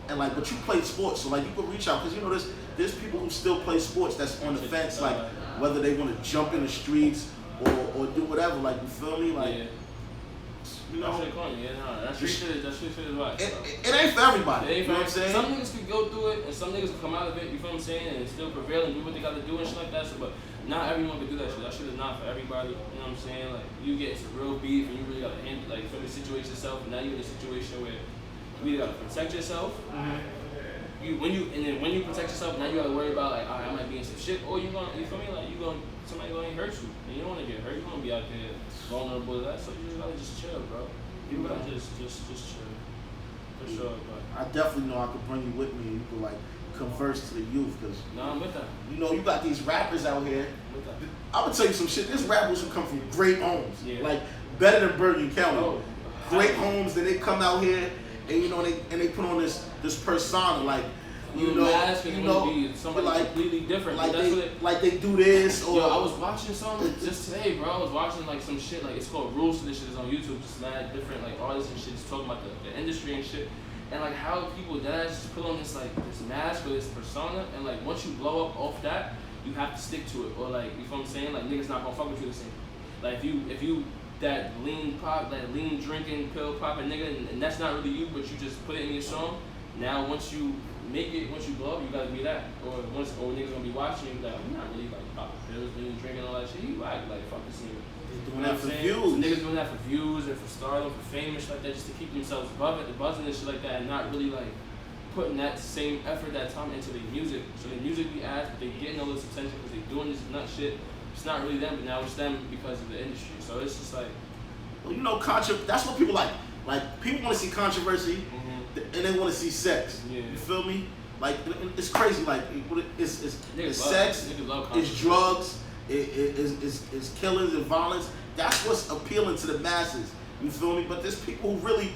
and like, but you played sports, so like you could reach out, because you know there's people who still play sports that's on the fence, like whether they want to jump in the streets or do whatever. Like, you feel me? Like. Yeah. You know, that shit is right. It ain't for everybody. You know what I'm saying? Some niggas can go through it, and some niggas can come out of it. You feel what I'm saying? And still prevail and do what they got to do and shit like that. So, but not everyone can do that shit. That shit is not for everybody. You know what I'm saying? Like, you get some real beef, and you really got to handle, like, feel me, situate yourself. And now you're in a situation where you either got to protect yourself. When you protect yourself, now you got to worry about like, alright, I might be in some shit, or you feel me? Like, somebody gonna hurt you, and you don't want to get hurt. You want to be out there vulnerable to that, so you just gotta just chill, bro. You gotta just chill, for sure. But I definitely know I could bring you with me, and you could like converse to the youth, because I'm with that. You know, you got these rappers out here. I'm gonna tell you some shit. There's rappers who come from great homes, like better than Bergen County. Great homes, that they come out here, and you know, they put on this persona, like. You know, be somebody like, completely different. Like they do this. Or yo, I was watching something just today, bro. I was watching like some shit, like it's called Rules to this shit. Is on YouTube. Just mad different like artists and shit, just talking about the industry and shit, and like how people that just put on this mask or this persona, and like once you blow up off that, you have to stick to it, or like, you feel what I'm saying? Like, niggas not gonna fuck with you the same. Like if you that lean drinking pill popping nigga, and that's not really you, but you just put it in your song. Now once you blow up, you gotta be that. Or niggas gonna be watching you, like, I'm not really like popping pills, drinking all that shit. You like fuck this nigga. They're doing that for views. So niggas doing that for views and for stardom, for fame and shit like that, just to keep themselves buzzing and shit like that, and not really like putting that same effort, that time into their music. So their music be ass, but they getting all this attention because they doing this nut shit. It's not really them, but now it's them because of the industry. So it's just like, well, you know, that's what people like. Like, people want to see controversy. And they want to see sex. Yeah. You feel me? Like it's crazy. Like it's sex, it's drugs, it's killings and violence. That's what's appealing to the masses. You feel me? But there's people who really,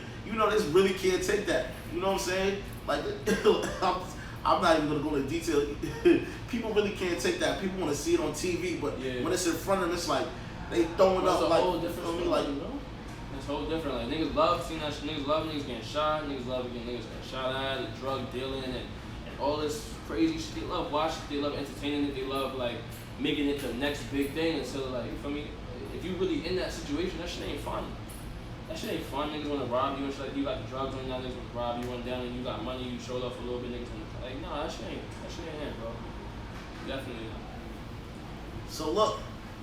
this really can't take that. You know what I'm saying? Like I'm not even gonna go into detail. People really can't take that. People want to see it on TV, but when it's in front of them, it's like they throwing up. Like, whole different story, like, it's whole different. Like niggas love seeing that shit. Niggas love niggas getting shot. Niggas love getting niggas getting shot at, and drug dealing, and all this crazy shit. They love watching it. They love entertaining it. They love like making it the next big thing. And so like, you feel me? If you really in that situation, that shit ain't fun. That shit ain't fun. Niggas wanna rob you and shit. Like you got the drugs on you, niggas wanna rob you, run down, and you got money. You showed up for a little bit. Niggas wanna like, nah, that shit ain't it, bro. Definitely not. So look,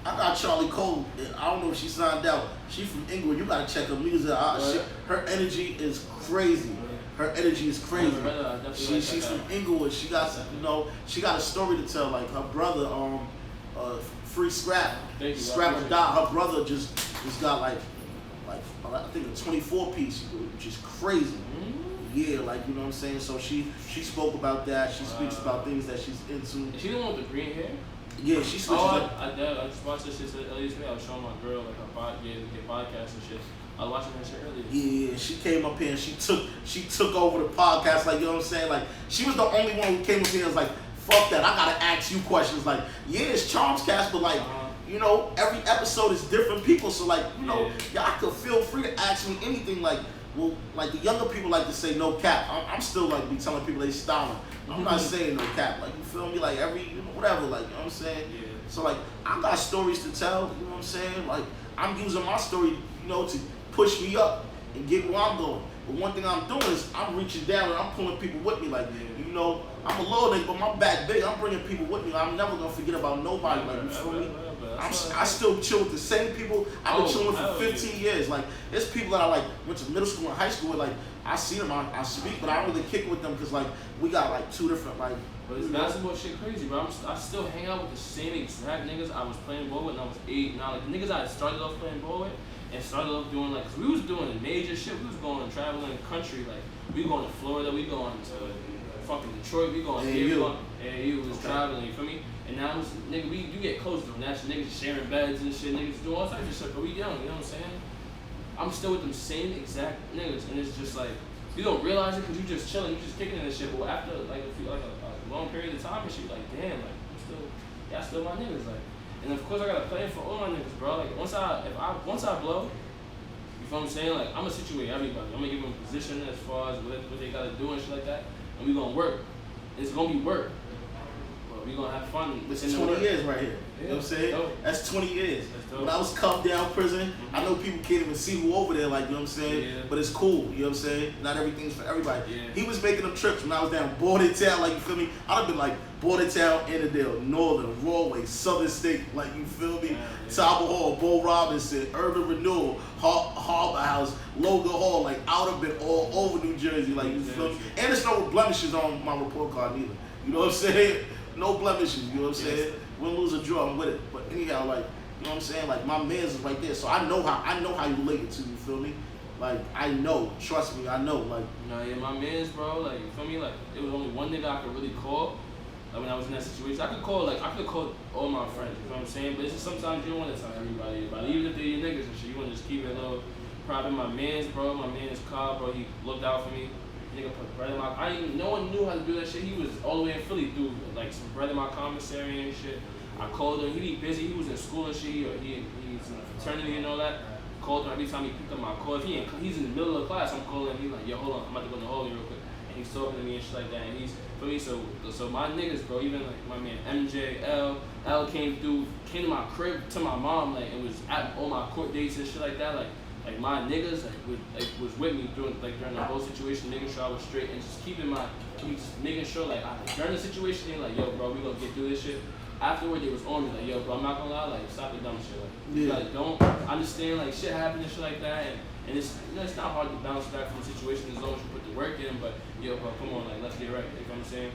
I got Charlie Cole. I don't know if she signed out. She from England. You gotta check her music out. Her energy is crazy. Her energy is crazy. She's from Inglewood. She got she got a story to tell. Like her brother, Free Scrap, Scrap or Die. Her brother just got like I think a 24 piece, which is crazy. Yeah, like you know what I'm saying. So she spoke about that. She speaks about things that she's into. Is she the one with the green hair? Yeah, she switches. I did. I just watched this shit earlier today. I was showing my girl like her podcast and shit. I was watching that shit earlier. Yeah, she came up here and she took over the podcast. Like you know what I'm saying. Like she was the only one who came up here and was like, fuck that. I gotta ask you questions. Like it's Charms Cast, but like. Every episode is different people, so like, y'all could feel free to ask me anything. Like, well, like the younger people like to say no cap. I'm still like be telling people they styling. I'm not saying no cap. Like, you feel me? Like whatever. Like, you know what I'm saying? Yeah. So like, I got stories to tell. You know what I'm saying? Like, I'm using my story, to push me up and get where I'm going. But one thing I'm doing is I'm reaching down and I'm pulling people with me. Like, I'm a little nigga, but my back big. I'm bringing people with me. I'm never gonna forget about nobody. Like, you feel me? I still chill with the same people I've been chilling with for 15 years. Like, there's people that I like went to middle school and high school with. Like, I see them, I speak, but I don't really kick with them because like we got like two different like. But this basketball shit crazy, bro. I still hang out with the same exact niggas I was playing ball with when I was 8. Now, like the niggas I started off playing ball with and started off doing like, cause we was doing major shit. We was going and traveling the country. Like we going to Florida, we going to fucking Detroit, we going here, AAU was traveling. You feel me? And now, nigga, you get close to them. That's niggas sharing beds and shit. Niggas do all types of shit, but we young, you know what I'm saying? I'm still with them same exact niggas, and it's just like, you don't realize it because you just chilling, you just kicking in this shit, but after like a long period of time and shit, like, damn, like, y'all still my niggas, like. And of course, I gotta play for all my niggas, bro. Like, once I blow, you feel what I'm saying? Like, I'm gonna situate everybody. I'm gonna give them a position as far as what they gotta do and shit like that, and we gonna work. It's gonna be work. We gonna have fun. It's 20 years right here. You know what I'm saying? Dope. That's 20 years. When I was come down prison, I know people can't even see who over there, like, you know what I'm saying? Yeah. But it's cool, you know what I'm saying? Not everything's for everybody. Yeah. He was making them trips when I was down Bordentown, like, you feel me? I'd have been like Bordentown, Innerdale, Northern, Rawway, Southern State, like, you feel me? Tauber Hall, Bo Robinson, Urban Renewal, Harbor House, Logan Hall, like, I would have been all over New Jersey, like, you feel me? And there's no blemishes on my report card either. You know what I'm saying? No blemishes, you know what I'm saying? Win, lose, or draw, I'm with it. But anyhow, like, you know what I'm saying? Like, my man's is right there, so I know how you relate it to, you feel me? Like, I know, trust me, I know, like. Nah, yeah, my man's, bro, like, you feel me? Like, it was only one nigga I could really call. Like, when I was in that situation, I could call all my friends, you know what I'm saying? But it's just sometimes you don't want to tell everybody about it, even if they're your niggas and shit. You want to just keep it a little private. My man's, bro, my man's Carl, bro, he looked out for me. Nigga put bread in my. No one knew how to do that shit. He was all the way in Philly, through like some bread in my commissary and shit. I called him. He be busy. He was in school and shit. He's in a fraternity and all that. Called him every time he picked up my call. If he's in the middle of class, I'm calling him. He's like, yo, hold on, I'm about to go in the hall real quick. And he's talking to me and shit like that. And he's for me. So my niggas, bro. Even like my man MJ, L came to my crib to my mom. Like it was at all my court dates and shit like that. Like my niggas was with me during the whole situation, making sure I was straight and just making sure like during the situation, they like, yo, bro, we gonna get through this shit. Afterward, they was on me like, yo, bro, I'm not gonna lie, like, stop the dumb shit. Like, you like, don't understand like shit happened and shit like that, and it's it's not hard to bounce back from a situation as long as you put the work in. But yo, bro, come on, like, let's get right. You know what I'm saying?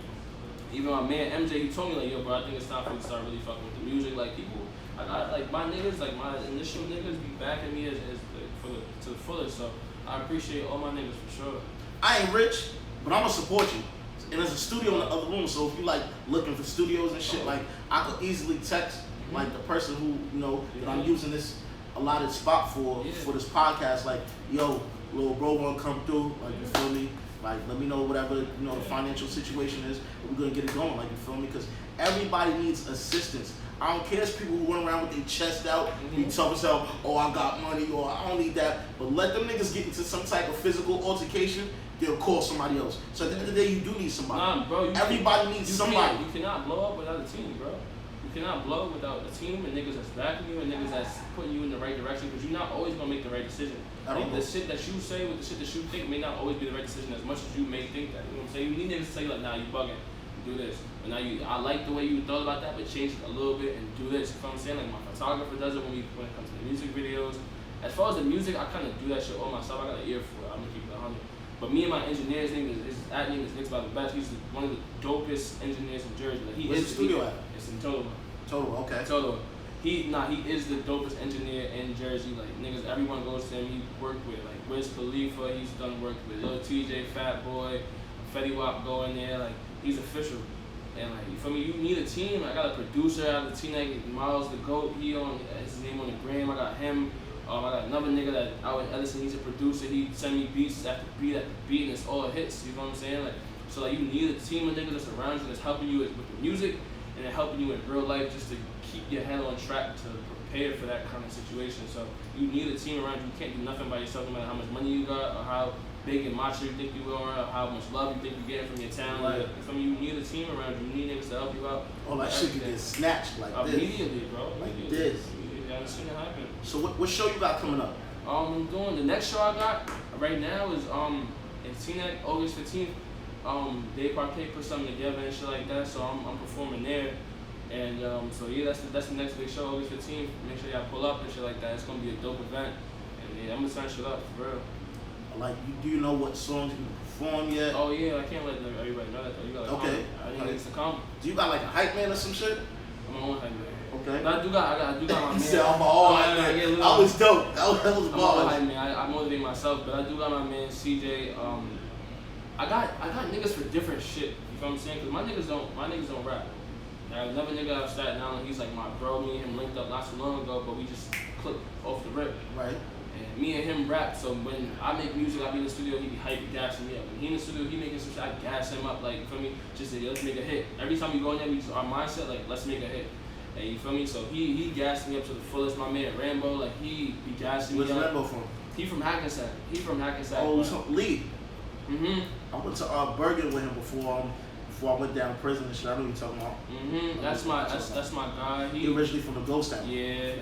Even my man MJ, he told me like, yo, bro, I think it's time for me to start really fucking with the music. Like people, I got like my niggas, like my initial niggas, be backing me to the fullest. So I appreciate all my niggas for sure. I ain't rich, but I'ma support you. And there's a studio in the other room, so if you like looking for studios and shit, like I could easily text like the person who that I'm using this allotted spot for this podcast, like, yo, little bro wanna come through, like, you feel me? Like, let me know whatever the financial situation is, we're gonna get it going, like, you feel me? Because everybody needs assistance. I don't care if people who run around with their chest out, be talking about, oh, I got money, or I don't need that. But let them niggas get into some type of physical altercation, they'll call somebody else. So at the end of the day, you do need somebody. Nah, bro, everybody needs somebody. You cannot blow up without a team, bro. You cannot blow up without a team and niggas that's backing you and niggas that's putting you in the right direction, because you're not always gonna make the right decision. Like, the shit that you say with the shit that you think may not always be the right decision as much as you may think that. You know what I'm saying? You need niggas to say like, nah, you bugging. Do this. But now I like the way you thought about that, but change it a little bit and do this. You know what I'm saying? Like my photographer does it when it comes to the music videos. As far as the music, I kind of do that shit all myself. I got an ear for it. I'm gonna keep it 100. But me and my engineer's name is Nick's by the best. He's one of the dopest engineers in Jersey. Like, where's the studio at? It's in Toledo. Toledo, okay. Toledo. He is the dopest engineer in Jersey. Like niggas, everyone goes to him. He worked with like Wiz Khalifa. He's done work with Lil TJ, Fat Boy, Fetty Wap go in there. Like he's official. And like, you feel me? You need a team. I got a producer out of the team, like Miles the Goat. He on his name on the gram. I got him. I got another nigga that out in Edison. He's a producer. He send me beats after beat, and it's all hits. You know what I'm saying? Like, so like you need a team of niggas that's around you that's helping you with the music and then helping you in real life just to keep your head on track to prepare for that kind of situation. So you need a team around you. You can't do nothing by yourself, no matter how much money you got or how big and macho you think you are, or how much love you think you're getting from your town. Like, from you need a team around you. You need niggas to help you out. Oh, that shit can get snatched like this. Immediately, bro. Like this. Yeah, I've seen it happen. So what show you got coming up? I'm doing the next show I got right now is in Teaneck, August 15th. Dave Parquet put something together and shit like that, so I'm performing there. And so yeah, that's the next big show, August 15th. Make sure y'all pull up and shit like that. It's gonna be a dope event. And yeah, I'm gonna sign shit up for real. Like, do you know what songs you can perform yet? Oh yeah, I can't let everybody know that though. You got okay. I need niggas to come. Do you got like a hype man or some shit? I'm my own hype man. Okay. But I do got my man. You said I'm my own hype man. I was dope. That was I'm my own hype man. I motivate myself, but I do got my man CJ. I got niggas for different shit. You feel what I'm saying? Cause my niggas don't rap. I have another nigga out of Staten Island. He's like my bro. Me and him linked up not so long ago, but we just clicked off the rip. Right. And me and him rap, so when I make music, I be in the studio, he be hyping, gassing me up. When he in the studio, he making some shit, I gas him up, like, you feel me? Just say, let's make a hit. Every time we go in there, our mindset, like, let's make a hit. And you feel me? So he gassed me up to the fullest. My man Rambo, like, he be gassing me up. Where's Rambo from? He from Hackensack. Oh, so Lee. Mm-hmm. I went to Bergen with him before I went down to prison and shit. I know what you're talking about. Mm-hmm. That's my guy. He originally from the Ghost Town. Yeah,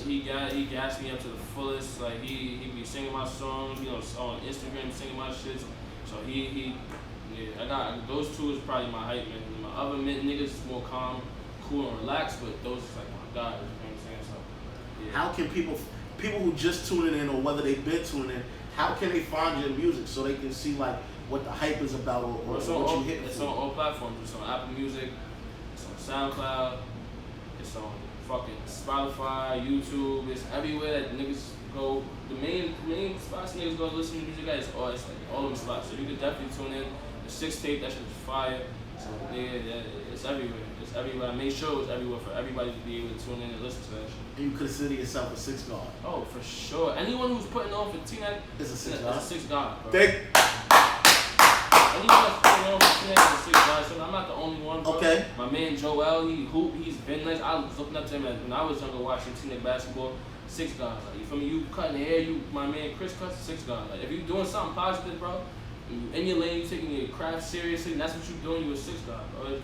he gassed me up to the fullest. Like he be singing my songs, on Instagram singing my shit. So I got those two is probably my hype man. And my other niggas is more calm, cool and relaxed, but those is like my guys. You know what I'm saying? So yeah. How can people who just tuning in or whether they've been tuning in, how can they find your music so they can see like what the hype is about or what you hitting? It's on all platforms. It's on Apple Music, it's on SoundCloud, it's on fucking Spotify, YouTube. It's everywhere that niggas go. The main spots niggas go listen to music at it's like all them spots. So you can definitely tune in. The 6-tape, that shit is fire. So yeah, it's everywhere. It's everywhere. I made sure it's everywhere for everybody to be able to tune in and listen to that shit. And you consider yourself a six guard? Oh, for sure. Anyone who's putting on for T-Net is a six guard. It's a six guard, bro. Anyone that's putting on for T-Net is a six guard. So I'm not the only one, bro. Okay. My man Joel, he's been nice. I was looking up to him when I was younger watching T-Net basketball. Six guard. Like, you feel me? You cutting the hair, my man Chris cuts six guard. Like, if you doing something positive, bro, in your lane, you taking your craft seriously, and that's what you doing, you a six guard, bro.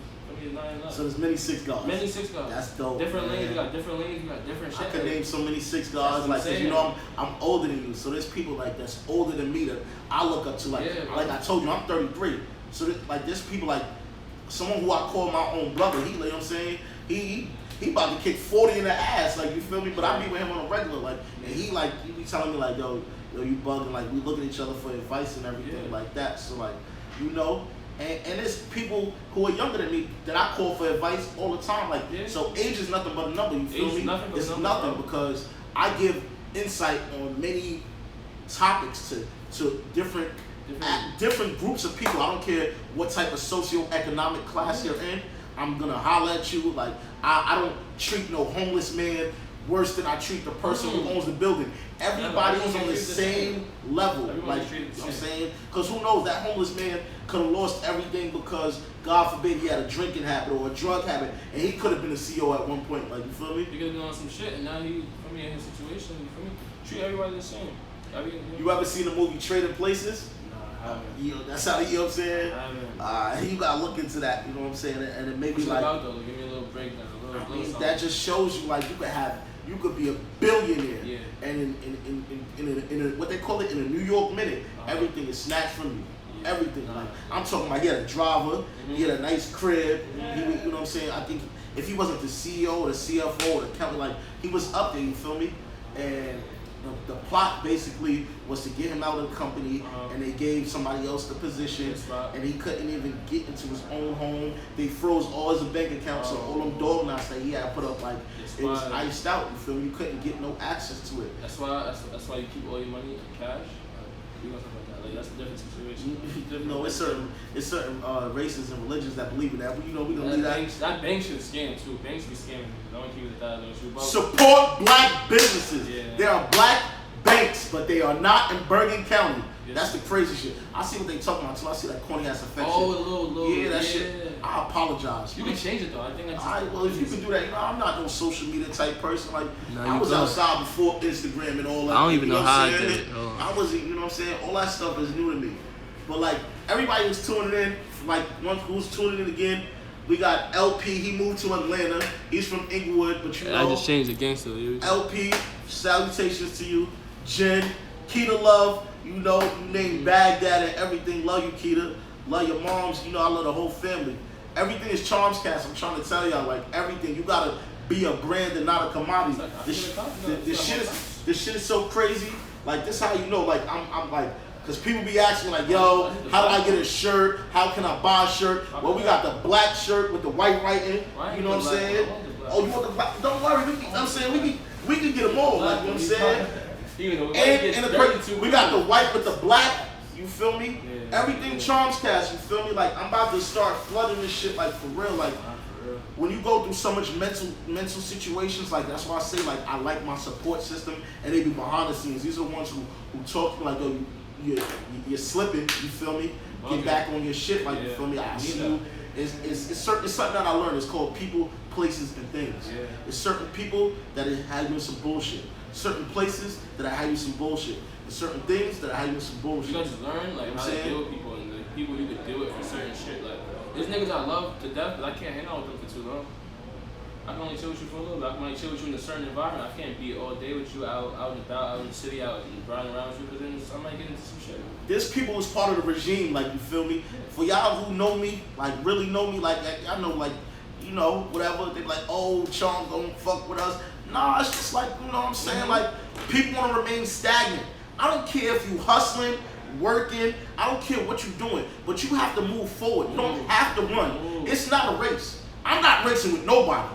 So there's many six guards. Many six guards. That's dope. Different man. lanes, you got different lanes, you got different shit. I could name so many six guards, like, cause I'm older than you, so there's people like that's older than me that I look up to, like I told you, I'm 33. So there's people like someone who I call my own brother. He, you know what I'm saying? He about to kick 40 in the ass, like, you feel me? But I be with him on a regular, like, and he be telling me like, yo, you bugging, like, we look at each other for advice and everything like that. So like, and there's people who are younger than me that I call for advice all the time. Like, so age is nothing but a number. You feel me? It's nothing because I give insight on many topics to different different groups of people. I don't care what type of socioeconomic class you're in. I'm gonna holler at you. Like I don't treat no homeless man worse than I treat the person who owns the building. Everybody is on the same level. Like, you know what I'm saying? Because who knows, that homeless man could have lost everything because, God forbid, he had a drinking habit or a drug habit, and he could have been a CEO at one point. Like, you feel me? He could have been on some shit, and now he, in his situation, you feel me? Treat everybody the same. You ever seen the movie Trading Places? Nah, I haven't. You know, that's how, you know what I'm saying? I haven't. You gotta look into that, you know what I'm saying? And it may be What's like, about, though? Give me a little breakdown, a little that just shows you, like, you could be a billionaire, yeah. and in a, what they call it, in a New York minute, everything is snatched from you. Yeah. Everything. Like, I'm talking about, he had a driver, he had a nice crib, Yeah. you know what I'm saying? I think if he wasn't the CEO or the CFO or the accountant, like, he was up there, you feel me? And the plot basically was to get him out of the company, and they gave somebody else the position, and he couldn't even get into his own home. They froze all his bank accounts, so all them dog knots that he had put up, like, it was iced out. You feel me? You couldn't get no access to it. That's why you keep all your money in cash. You know something like that. Like, that's a different situation. No, it's certain races and religions that believe in that. But, you know, we don't need that. That bank should scam too. Banks be scamming. Don't keep it that though. Support black businesses. Yeah. There are black banks, but they are not in Bergen County. That's the crazy shit. I see what they talking about too. I see that corny ass affection. Oh, a little. Yeah, that shit. I apologize. You can change it though. I think that's. Alright, well, if you can do that, you know, I'm not no social media type person. Like, No, I was good. outside before Instagram and all that. I don't even know how I what I'm did saying? it. I wasn't, you know what I'm saying? All that stuff is new to me. But like, everybody was tuning in. Like, one who's tuning in again. We got LP. He moved to Atlanta. He's from Inglewood, but you know. I just changed the gangster. LP, salutations to you. Jen, Keita Love, you know, you named Baghdad and everything. Love you, Keita. Love your moms. You know, I love the whole family. Everything is Charmscast. I'm trying to tell y'all, like, everything. You gotta be a brand and not a commodity. This shit is so crazy. Like, this how you know, like, I'm like, because people be asking, like, yo, how do I get a shirt? How can I buy a shirt? Well, we got the black shirt with the white writing. You know what I'm saying? Oh, you want the black? Don't worry. You know what I'm saying? We can get them all. Like, you know what I'm saying? And we got the white with the black. You feel me? Everything Charmscast. You feel me? Like, I'm about to start flooding this shit, like, for real. Like, when you go through so much mental situations, like, that's why I say, like, I like my support system, and they be behind the scenes. These are the ones who talk to me like, yo, you're slipping. You feel me? Get back on your shit. Like, you feel me? I see you. It's something that I learned. It's called people, places, and things. It's certain people that have you some bullshit. Certain places that I have you some bullshit. There's certain things that I have you some bullshit. You gotta just learn, like, how to deal with people, and the people you could deal with for certain shit. Like, there's niggas I love to death, but I can't hang out with them for too long. I can only chill with you for a little bit. I can only chill with you in a certain environment. I can't be all day with you out and about, out in the city, out and riding around with you, because then I might get into some shit. There's people who's part of the regime, like, you feel me? For y'all who know me, like, really know me, like, I know, like, you know, whatever, they be like, oh, Charm don't fuck with us. Nah, it's just like, you know what I'm saying? Like, people want to remain stagnant. I don't care if you hustling, working, I don't care what you're doing, but you have to move forward. You don't have to run. It's not a race. I'm not racing with nobody.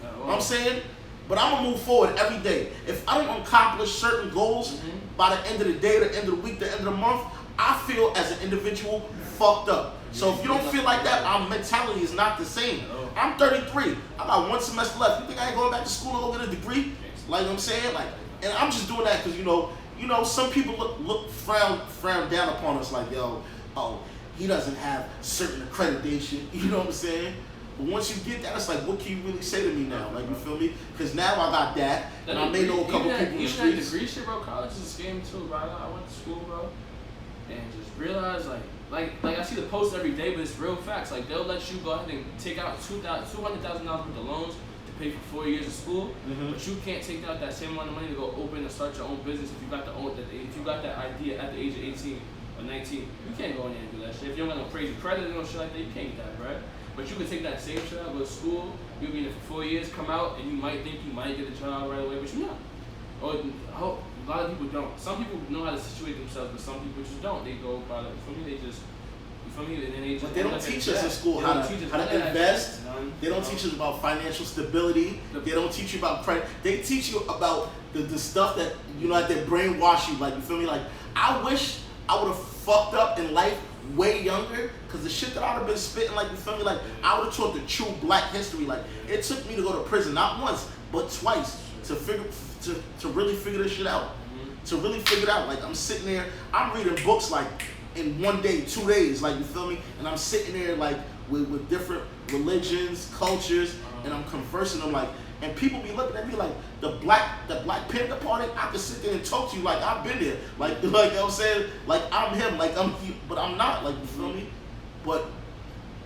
You know what I'm saying? But I'm gonna move forward every day. If I don't accomplish certain goals by the end of the day, the end of the week, the end of the month, I feel as an individual fucked up. So if you don't feel like that, our mentality is not the same. I'm 33. I got one semester left. You think I ain't going back to school to go get a degree? Like, what I'm saying? Like, and I'm just doing that because, you know, some people frown down upon us like, yo, oh, he doesn't have certain accreditation. You know what I'm saying? But once you get that, it's like, what can you really say to me now? Like, you feel me? Because now I got that, and I may know a couple people in the streets. Even that degree shit, bro, college is a scam too, bro. I went to school, bro, and just realized, like I see the posts every day, but it's real facts. Like, they'll let you go ahead and take out $200,000 worth of loans to pay for 4 years of school, but you can't take out that same amount of money to go open and start your own business if you got that idea at the age of 18 or 19. You can't go in there and do that shit. If you don't got no crazy credit and no shit like that, you can't get that, right? But you can take that same shit out, go to school, you'll be in it for 4 years, come out, and you might think you might get a job right away, but you're not. Or a lot of people don't. Some people know how to situate themselves, but some people just don't. They go by the, for me, they just, you feel me? And then they just, but they don't teach us in school how to invest. They don't teach us about financial stability. They don't teach you about credit. They teach you about the stuff that, you know, like they brainwash you. Like, you feel me? Like, I wish I would have fucked up in life way younger, because the shit that I would have been spitting, like, you feel me? Like, I would have taught the true black history. Like, it took me to go to prison, not once, but twice, to really figure this shit out. To really figure it out. Like, I'm sitting there, I'm reading books, like, in 1 day, 2 days, like, you feel me? And I'm sitting there, like, with different religions, cultures, and I'm conversing them, like, and people be looking at me like the Black Panther Party. I can sit there and talk to you like I've been there, like you know what I'm saying, like I'm him, like I'm he, but I'm not, like, you feel me? But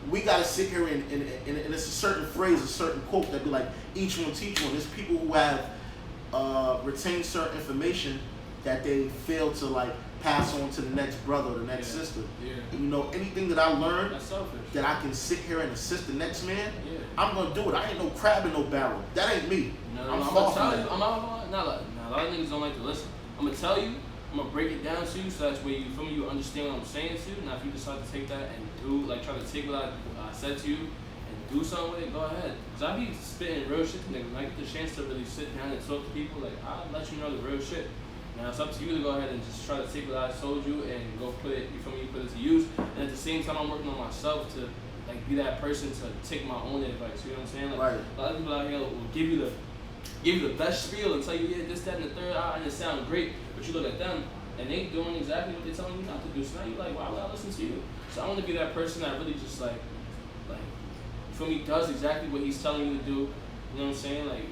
we gotta sit here and it's a certain phrase, a certain quote that be like, each one teach one. There's people who have retained certain information that they fail to, like, pass on to the next brother or the next sister. Yeah. And, you know, anything that I learned That's selfish. that I can sit here and assist the next man, I'm gonna do it. I ain't no crab in no barrel. That ain't me. I'm gonna tell you. I'm not a lot of niggas don't like to listen. I'm gonna tell you. I'm gonna break it down to you so that's where you feel me. You understand what I'm saying to you. Now, if you decide to take that and do, like, try to take what I said to you and do something with it, go ahead. Cause I be spitting real shit to niggas. When I get the chance to really sit down and talk to people, like, I'll let you know the real shit. Now, it's up to you to go ahead and just try to take what I told you and go put it, you feel me, put it to use. And at the same time, I'm working on myself to, like, be that person to take my own advice. You know what I'm saying? Like, right. A lot of people out here will give you the best spiel and tell you, yeah, this, that, and the third, and it sounds great. But you look at them, and they doing exactly what they're telling you not to do. So now you're like, why would I listen to you? So I want to be that person that really just, like, you feel me, does exactly what he's telling you to do. You know what I'm saying? Like,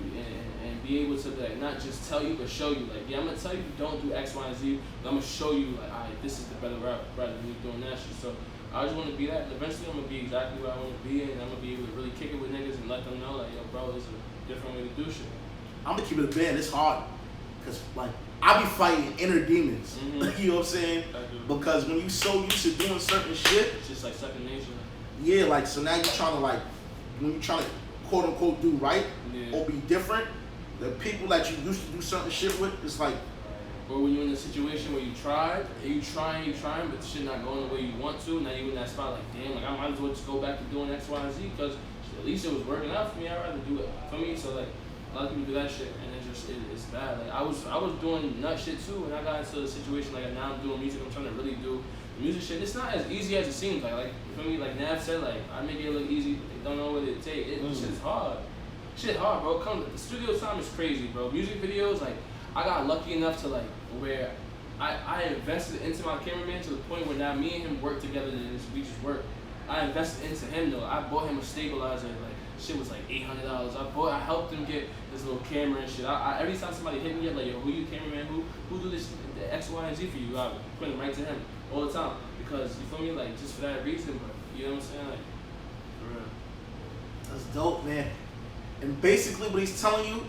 and be able to, like, not just tell you, but show you. Like, yeah, I'm gonna tell you don't do X, Y, and Z, but I'm gonna show you, like, all right, this is the better route rather than me doing that shit. So I just want to be that. And eventually, I'm gonna be exactly where I want to be, and I'm gonna be able to really kick it with niggas and let them know, like, yo, bro, there's a different way to do shit. I'm gonna keep it a band. It's hard, cause, like, I be fighting inner demons. You know what I'm saying? Because when you so used to doing certain shit, it's just like second nature. Yeah, like, so now you're trying to, like, when you're trying to quote unquote do right or be different, the people that you used to do certain shit with, it's like. Or when you're in a situation where you tried, and you trying, but the shit not going the way you want to, now you're in that spot like, damn, like, I might as well just go back to doing X, Y, and Z, because at least it was working out for me. I'd rather do it for me. So, like, a lot of people do that shit, and it's bad. Like, I was doing nut shit too, and I got into a situation like now I'm doing music. I'm trying to really do the music shit. It's not as easy as it seems. Like, you feel me? Like Nav said, like, I make it look easy. They don't know what it takes. Shit's hard. Shit hard, bro. The studio time is crazy, bro. Music videos, like, I got lucky enough to, like, where I invested into my cameraman to the point where now me and him work together and we just work. I invested into him though. I bought him a stabilizer. Like, shit was like $800. I helped him get this little camera and shit. Every time somebody hit me up, like, yo, who you cameraman? Who do this, the X, Y, and Z for you? I put it right to him all the time because you feel me, like, just for that reason. But you know what I'm saying, like, for real. That's dope, man. And basically, what he's telling you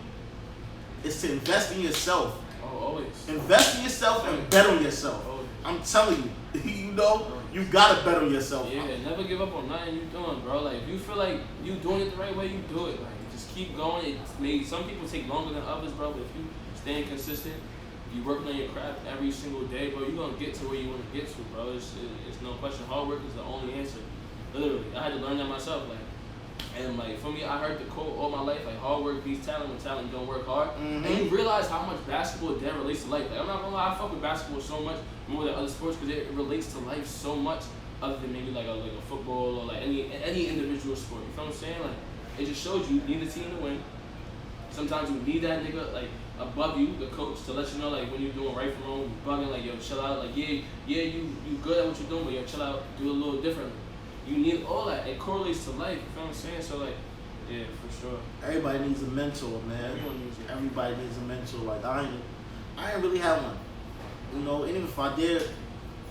is to invest in yourself. Oh, always. Invest in yourself and bet on yourself. Always. I'm telling you, you know, you gotta bet on yourself. Yeah, never give up on nothing you doing, bro. Like, if you feel like you doing it the right way, you do it. Like, just keep going. It's maybe some people take longer than others, bro. But if you staying consistent, you working on your craft every single day, bro, you're gonna get to where you want to get to, bro. It's no question. Hard work is the only answer. Literally, I had to learn that myself. Like, and, like, for me, I heard the quote all my life, like, hard work beats talent when talent don't work hard. And you realize how much basketball then relates to life. Like, I'm not gonna lie, I fuck with basketball so much more than other sports because it relates to life so much other than maybe like a football or like any individual sport. You feel what I'm saying? Like, it just shows you need a team to win. Sometimes you need that nigga, like, above you, the coach, to let you know, like, when you're doing right from wrong, you bugging, like, yo, chill out. Like, yeah, you good at what you're doing, but yo, chill out, do it a little differently. You need all that. It correlates to life. You feel what I'm saying? So, like, yeah, for sure. Everybody needs a mentor, man. Everybody needs a mentor. Like, I ain't really have one. You know, even if I did,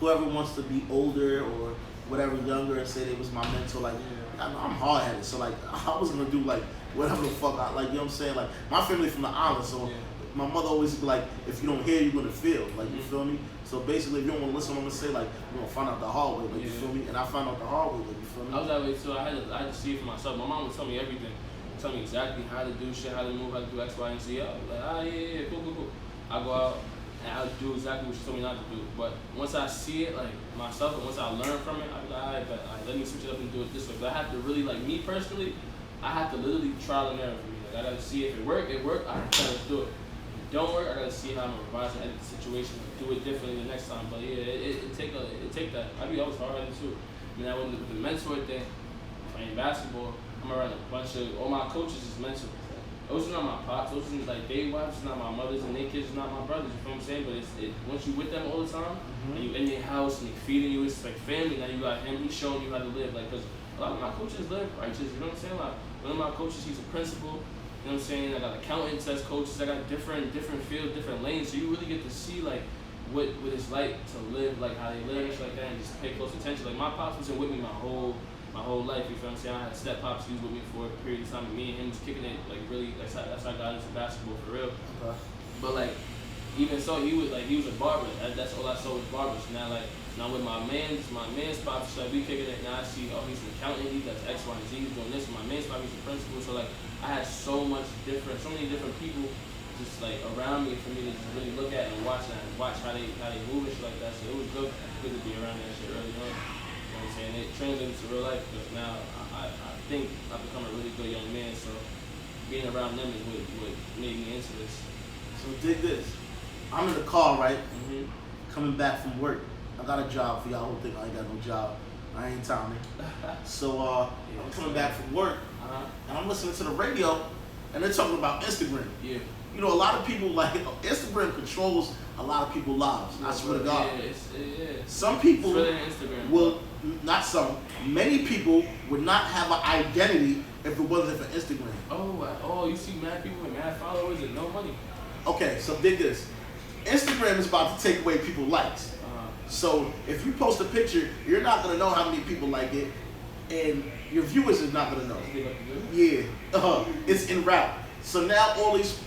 whoever wants to be older or whatever, younger, and say they was my mentor, like, I'm hard-headed. So, like, I was gonna do, like, whatever the fuck I, like, you know what I'm saying? Like, my family from the island, so my mother always be like, if you don't hear, you're gonna feel. Like, you feel me? So basically, if you don't want to listen to what I'm gonna say, like, you're gonna find out the hard way, like, you feel me? And I found out the hard way, like, you feel me? I was that way too. I had to see it for myself. My mom would tell me everything. Tell me exactly how to do shit, how to move, how to do X, Y, and Z. I was like, yeah, cool. I go out and I'll do exactly what she told me not to do. But once I see it, like, myself, and once I learn from it, I'll be like, all right, let me switch it up and do it this way. But I have to really, like, me personally, I have to literally trial and error for me. Like, I gotta see if it worked, I try to do it. don't work, I gotta see how I'm gonna revise and edit the situation, do it differently the next time. But yeah, it take that. I was hard too. I mean, I went with the mentor thing, playing basketball. I'm around a bunch of all my coaches is mentors. Those are not my pops. Those are like their wives. It's not my mothers, and their kids are not my brothers. You feel what I'm saying? But once you with them all the time, and you in their house and they feeding you, it's like family. Now you got him. He's showing you how to live. Like, cause a lot of my coaches live righteous. You know what I'm saying? Like one of my coaches, he's a principal. You know what I'm saying? I got accountants as coaches. I got different fields, different lanes. So you really get to see like what it's like to live, like how they live and shit like that, and just pay close attention. Like my pops wasn't with me my whole life, you feel what I'm saying? I had step pops, he was with me for a period of time, and me and him was kicking it, like really, that's how I got into basketball for real. Okay. But like, even so, he was a barber. That's all I saw was barbers. Now with my man's pops, like we kicking it. Now I see, oh, he's an accountant, he does X, Y, and Z, he's doing this. My man's pops, he's a principal. So like, I had so many different people just like around me for me to just really look at and watch how they move and shit like that. So it was good to be around that shit early on. And it translated to real life because now I think I've become a really good young man. So being around them is what made me into this. So dig this. I'm in the car, right? Mm-hmm. Coming back from work. I got a job for y'all who think I ain't got no job. I ain't Tommy. So I'm coming back from work, and I'm listening to the radio, and they're talking about Instagram. Yeah. You know, a lot of people like Instagram controls a lot of people's lives. I swear to God. Yeah. Some people Instagram, will, not some, many people would not have an identity if it wasn't for Instagram. Oh, you see mad people with mad followers and no money. Okay, so dig this. Instagram is about to take away people's likes. So if you post a picture, you're not going to know how many people like it, and your viewers is not going to know. Yeah, it's en route. So now all these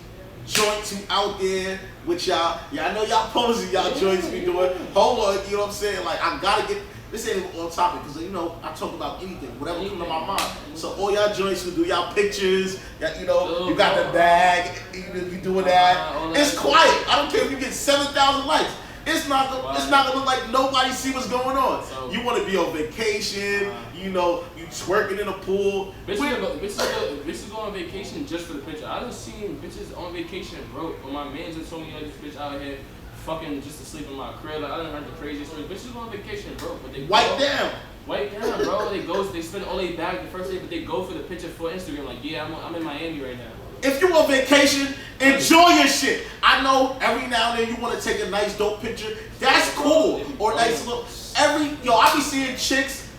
joints who out there with y'all I know y'all posing y'all joints be doing. Hold on, you know what I'm saying? Like, I gotta get, this ain't on topic, because, you know, I talk about anything, whatever comes to my mind. So all y'all joints who do y'all pictures, you know, you got the bag, you doing that. It's quiet. I don't care if you get 7,000 likes. It's not gonna look like nobody see what's going on. So, you want to be on vacation, you know, you twerking in a pool. Bitches go on vacation just for the picture. I done seen bitches on vacation broke, but my man just told me like this bitch out here fucking just to sleep in my crib. Like, I done heard the craziest stories. Bitches go on vacation broke, but they wipe down, bro. They spend all they bag the first day, but they go for the picture for Instagram. Like, yeah, I'm in Miami right now. If you on vacation, enjoy your shit. I know every now and then you want to take a nice dope picture. That's cool. Or nice look. I be seeing chicks,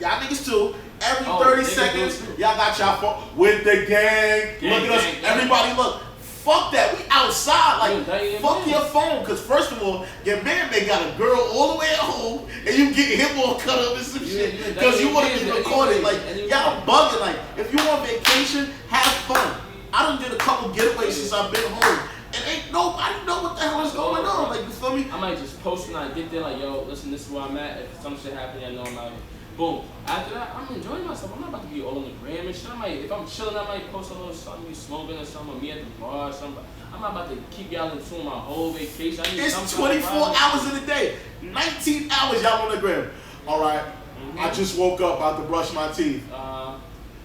y'all niggas too, every 30 seconds, y'all got y'all phone with the gang. Look at us. Everybody look. Fuck that. We outside. Like, fuck your phone. Because first of all, your man may got a girl all the way at home, and you get him all cut up and some shit. Because you want to be recorded. Like, y'all bugging. Like, if you on vacation, have fun. I done did a couple getaways since I've been home, and ain't nobody know what the hell is going on. Like, you feel me? I might just post when I get there, like, yo, listen, this is where I'm at. If some shit happen, I know I'm out. Boom. After that, I'm enjoying myself. I'm not about to be all on the gram and shit. If I'm chilling, I might post a little something, smoking or something, or me at the bar or something. I'm not about to keep y'all in tune my whole vacation. It's 24 hours in a day. 19 hours y'all on the gram. All right. Mm-hmm. I just woke up, about to brush my teeth.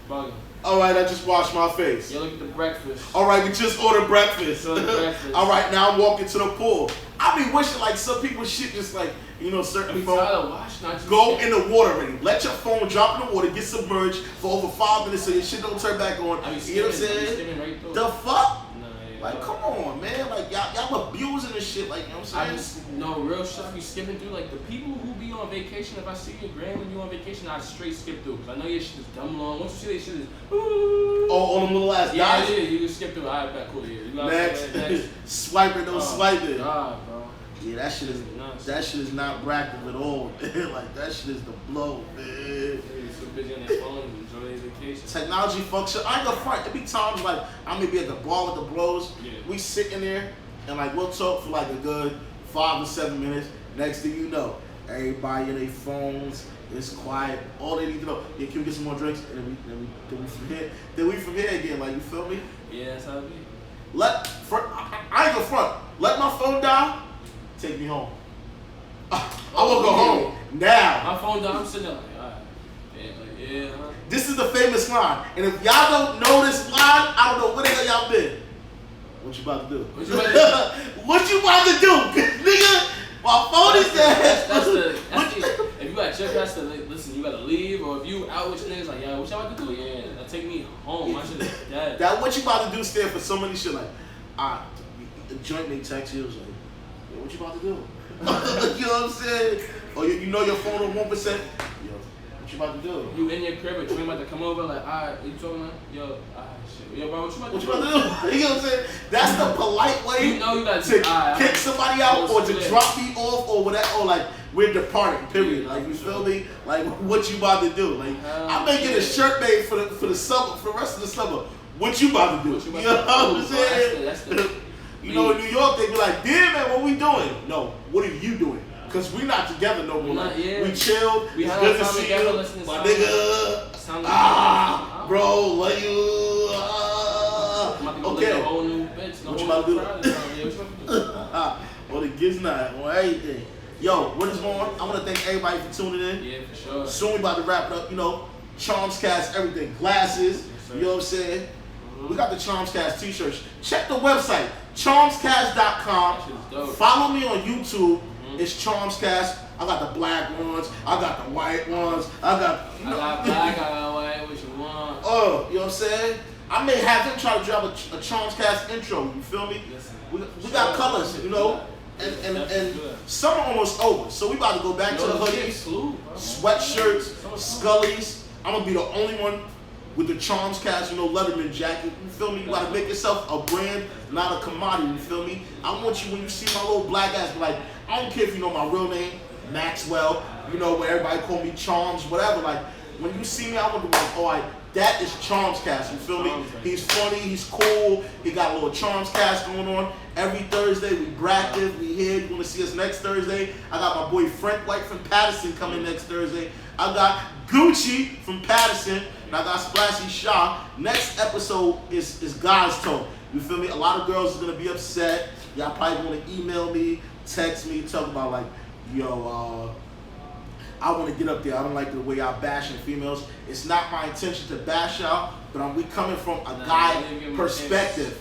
Bugging. All right, I just washed my face. Yo, look at the breakfast. All right, we just ordered breakfast. All right, now I'm walking to the pool. I be wishing like some people shit just like, you know, certain phones go in the water already. Let your phone drop in the water, get submerged for over 5 minutes so your shit don't turn back on. You know what I'm saying? Right the fuck? Like, come on, man. Like, y'all abusing this shit. Like, you know what I'm saying? No, real shit. I be skipping through. Like, the people who be on vacation, if I see your gram when you on vacation, I straight skip through. Because I know your shit is dumb long. Once you see that shit is, oh, on the little ass guys? Yeah, you can skip through. All right, back, cool. Yeah. You know next. Swipe it, don't swipe it. God, bro. Yeah, that shit is not bractive at all. Like, that shit is the blow, man. So busy on their phone, enjoy their vacation. Technology function. I ain't gonna front. There be times like I may be at the bar with the bros. Yeah. We sitting there and like we'll talk for like a good 5 to 7 minutes. Next thing you know, everybody in their phones. It's quiet. All they need to know, yeah, can we get some more drinks? And then we from here again. Like, you feel me? Yeah, that's how it be. I ain't gonna front. Let my phone die. Take me home. I will go home now. My phone down. I'm sitting there like, all right. Yeah. This is the famous line, and if y'all don't know this line, I don't know where the hell y'all been. What you about to do? What you about to do? What you about to do? Nigga, my phone is dead. If you got check, that's the listen. You gotta leave, or if you out with your niggas, like, yeah, what y'all about to do? Yeah, take me home. My shit is dead. That what you about to do stand for so many shit. Like, the joint may text you. It was like, yo, what you about to do? You know what I'm saying? Or you know your phone on 1%. Yo, what you about to do? You in your crib, but you about to come over, like, alright, you talking like, yo, shit. Yo, bro, what you about to do? What you about to do? You know what I'm saying? That's the polite way You know you gotta to kick somebody out or to drop me off or whatever, or like we're departing. Period. Like, you feel me? Like, what you about to do? Like, I'm making a shirt made for the summer, for the rest of the summer. What you about to do? You know what I'm saying? You know, in New York, they be like, damn, man, what we doing? No, what are you doing? Because we not together no more. Like, we chilled. We it's had good to time see together, you. listening to My sound. nigga. Bro, love you. Okay. A whole new bitch. What you about to do? Well, the gets not on everything. Yo, what is going on? I want to thank everybody for tuning in. Yeah, for sure. Soon we about to wrap it up. You know, Charms Cast, everything. Glasses. Yes, you know what I'm saying? We got the Charms Cast t-shirts. Check the website, charmscast.com. Follow me on YouTube. It's Charms Cast. I got the black ones. I got the white ones. I got black, I got white. What you want? Oh, you know what I'm saying? I may have him try to drop a Charms Cast intro. You feel me? Listen, we got colors, you know? And summer almost over. So we about to go back to the hoodies, sweatshirts, Scullies. I'm going to be the only one with the Charms Cast, you know, Letterman jacket. You feel me? You got to make yourself a brand, not a commodity. You feel me? I want you, when you see my little black ass, be like, I don't care if you know my real name, Maxwell, you know, where everybody call me Charms, whatever. Like, when you see me, I want to be like, all right, that is Charms Cast, you feel me? He's funny, he's cool, he got a little Charms Cast going on. Every Thursday, we bractive, we here. You want to see us next Thursday? I got my boy Frank White from Patterson coming next Thursday. I got Gucci from Patterson, and I got Splashy Shaw. Next episode is God's Tone. You feel me? A lot of girls are going to be upset. Y'all probably want to email me, text me, talk about like, yo, I want to get up there. I don't like the way y'all bashing females. It's not my intention to bash y'all, but we coming from a guy perspective.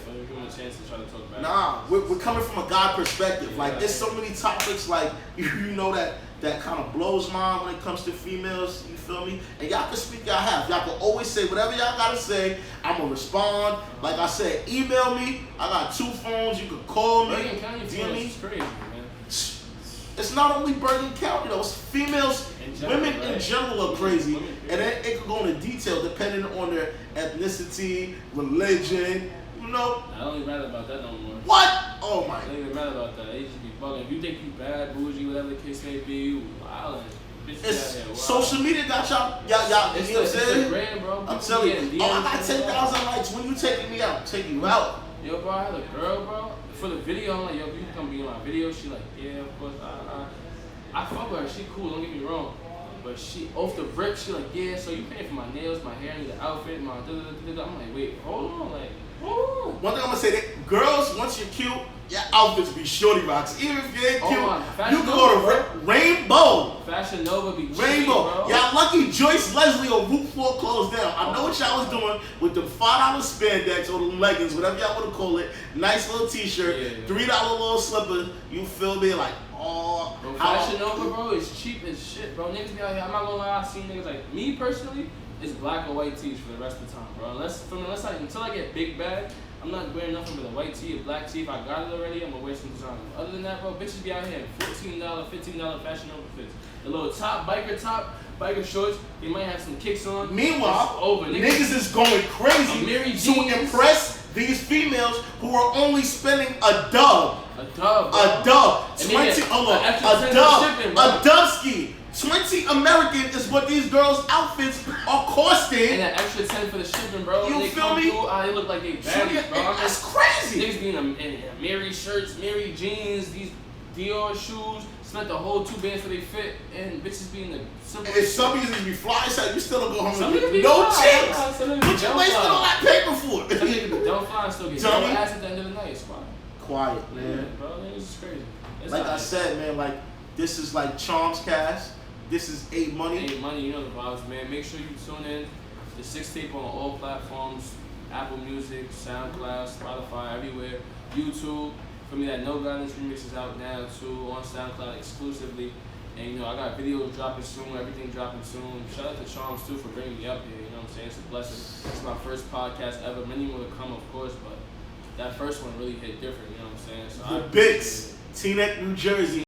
Nah, we're coming from a guy perspective. Like, there's so many topics, like, you know, that kind of blows mine when it comes to females. You feel me? And y'all can speak y'all have. Y'all can always say whatever y'all got to say. I'm going to respond. Like I said, email me. I got 2 phones. You can call me. DM me. It's not only Bergen County, though. It's females, women in general are crazy. And then it could go into detail depending on their ethnicity, religion, you know. I don't even matter about that no more. What? Oh my. I don't even matter about that. They just be bugging. If you think you bad, bougie, whatever the case may be, you wildin'. It's social media got y'all, you know what I'm saying? Brand, bro. I'm telling you. Oh, I got 10,000 likes. When you taking me out, I'm taking you out. Yo, bro, I had a girl, bro. For the video, I'm like, yo, you can come be in my video. She like, yeah, of course. I fuck with her. She cool. Don't get me wrong. But she off the rip. She like, yeah. So you paying for my nails, my hair, the outfit, my da da da. I'm like, wait, hold on, like, hold on. One thing I'm gonna say, that girls, once you're cute, your outfits be shorty rocks. Even if you ain't cute, you can go to Rainbow. Fashion Nova be cheap, Rainbow. Bro. Y'all lucky Joyce Leslie or Route 4 closed down. I know what y'all was doing with the $5 spandex or the leggings, whatever y'all want to call it. Nice little t-shirt, $3 little slipper. You feel me? Like, oh. Bro, Fashion Nova, bro, is cheap as shit, bro. Niggas be out here. I'm not gonna lie. I seen niggas like me personally. It's black or white tees for the rest of the time, bro. Until I get big bag, I'm not wearing nothing but a white tee, a black tee. If I got it already, I'm gonna wear some designer. Other than that, bro, bitches be out here in $14, $15 Fashion Nova fits. The little biker shorts, they might have some kicks on. Meanwhile, over. Niggas is going crazy to impress these females who are only spending a dub. A dub. Bro. A dub. 20, hold on. A dub. Shipping, a dubski. 20 American is what these girls' outfits are costing. And an extra 10 for the shipping, bro. You feel me? They look like they baddies, bro. That's crazy. Niggas be in Mary shirts, Mary jeans, these Dior shoes. Spent the whole 2 bands for they fit, and bitches be in the simple. And some of these be fly, so you still don't go home with no chicks. What you wasting all that paper for? Some niggas don't fly and still get no ass at the end of the night. It's quiet, man. Yeah, bro, niggas is crazy. Like I said, man, like this is like Charms Cast. This is A-Money. A-Money, you know the vibes, man. Make sure you tune in. The 6 tape on all platforms. Apple Music, SoundCloud, Spotify, everywhere. YouTube. For me, that No Guidance remix is out now too on SoundCloud exclusively. And you know, I got videos dropping soon, everything dropping soon. Shout out to Charms too for bringing me up here. You know what I'm saying? It's a blessing. It's my first podcast ever. Many more to come, of course, but that first one really hit different. You know what I'm saying? So The Bits, Teaneck, New Jersey.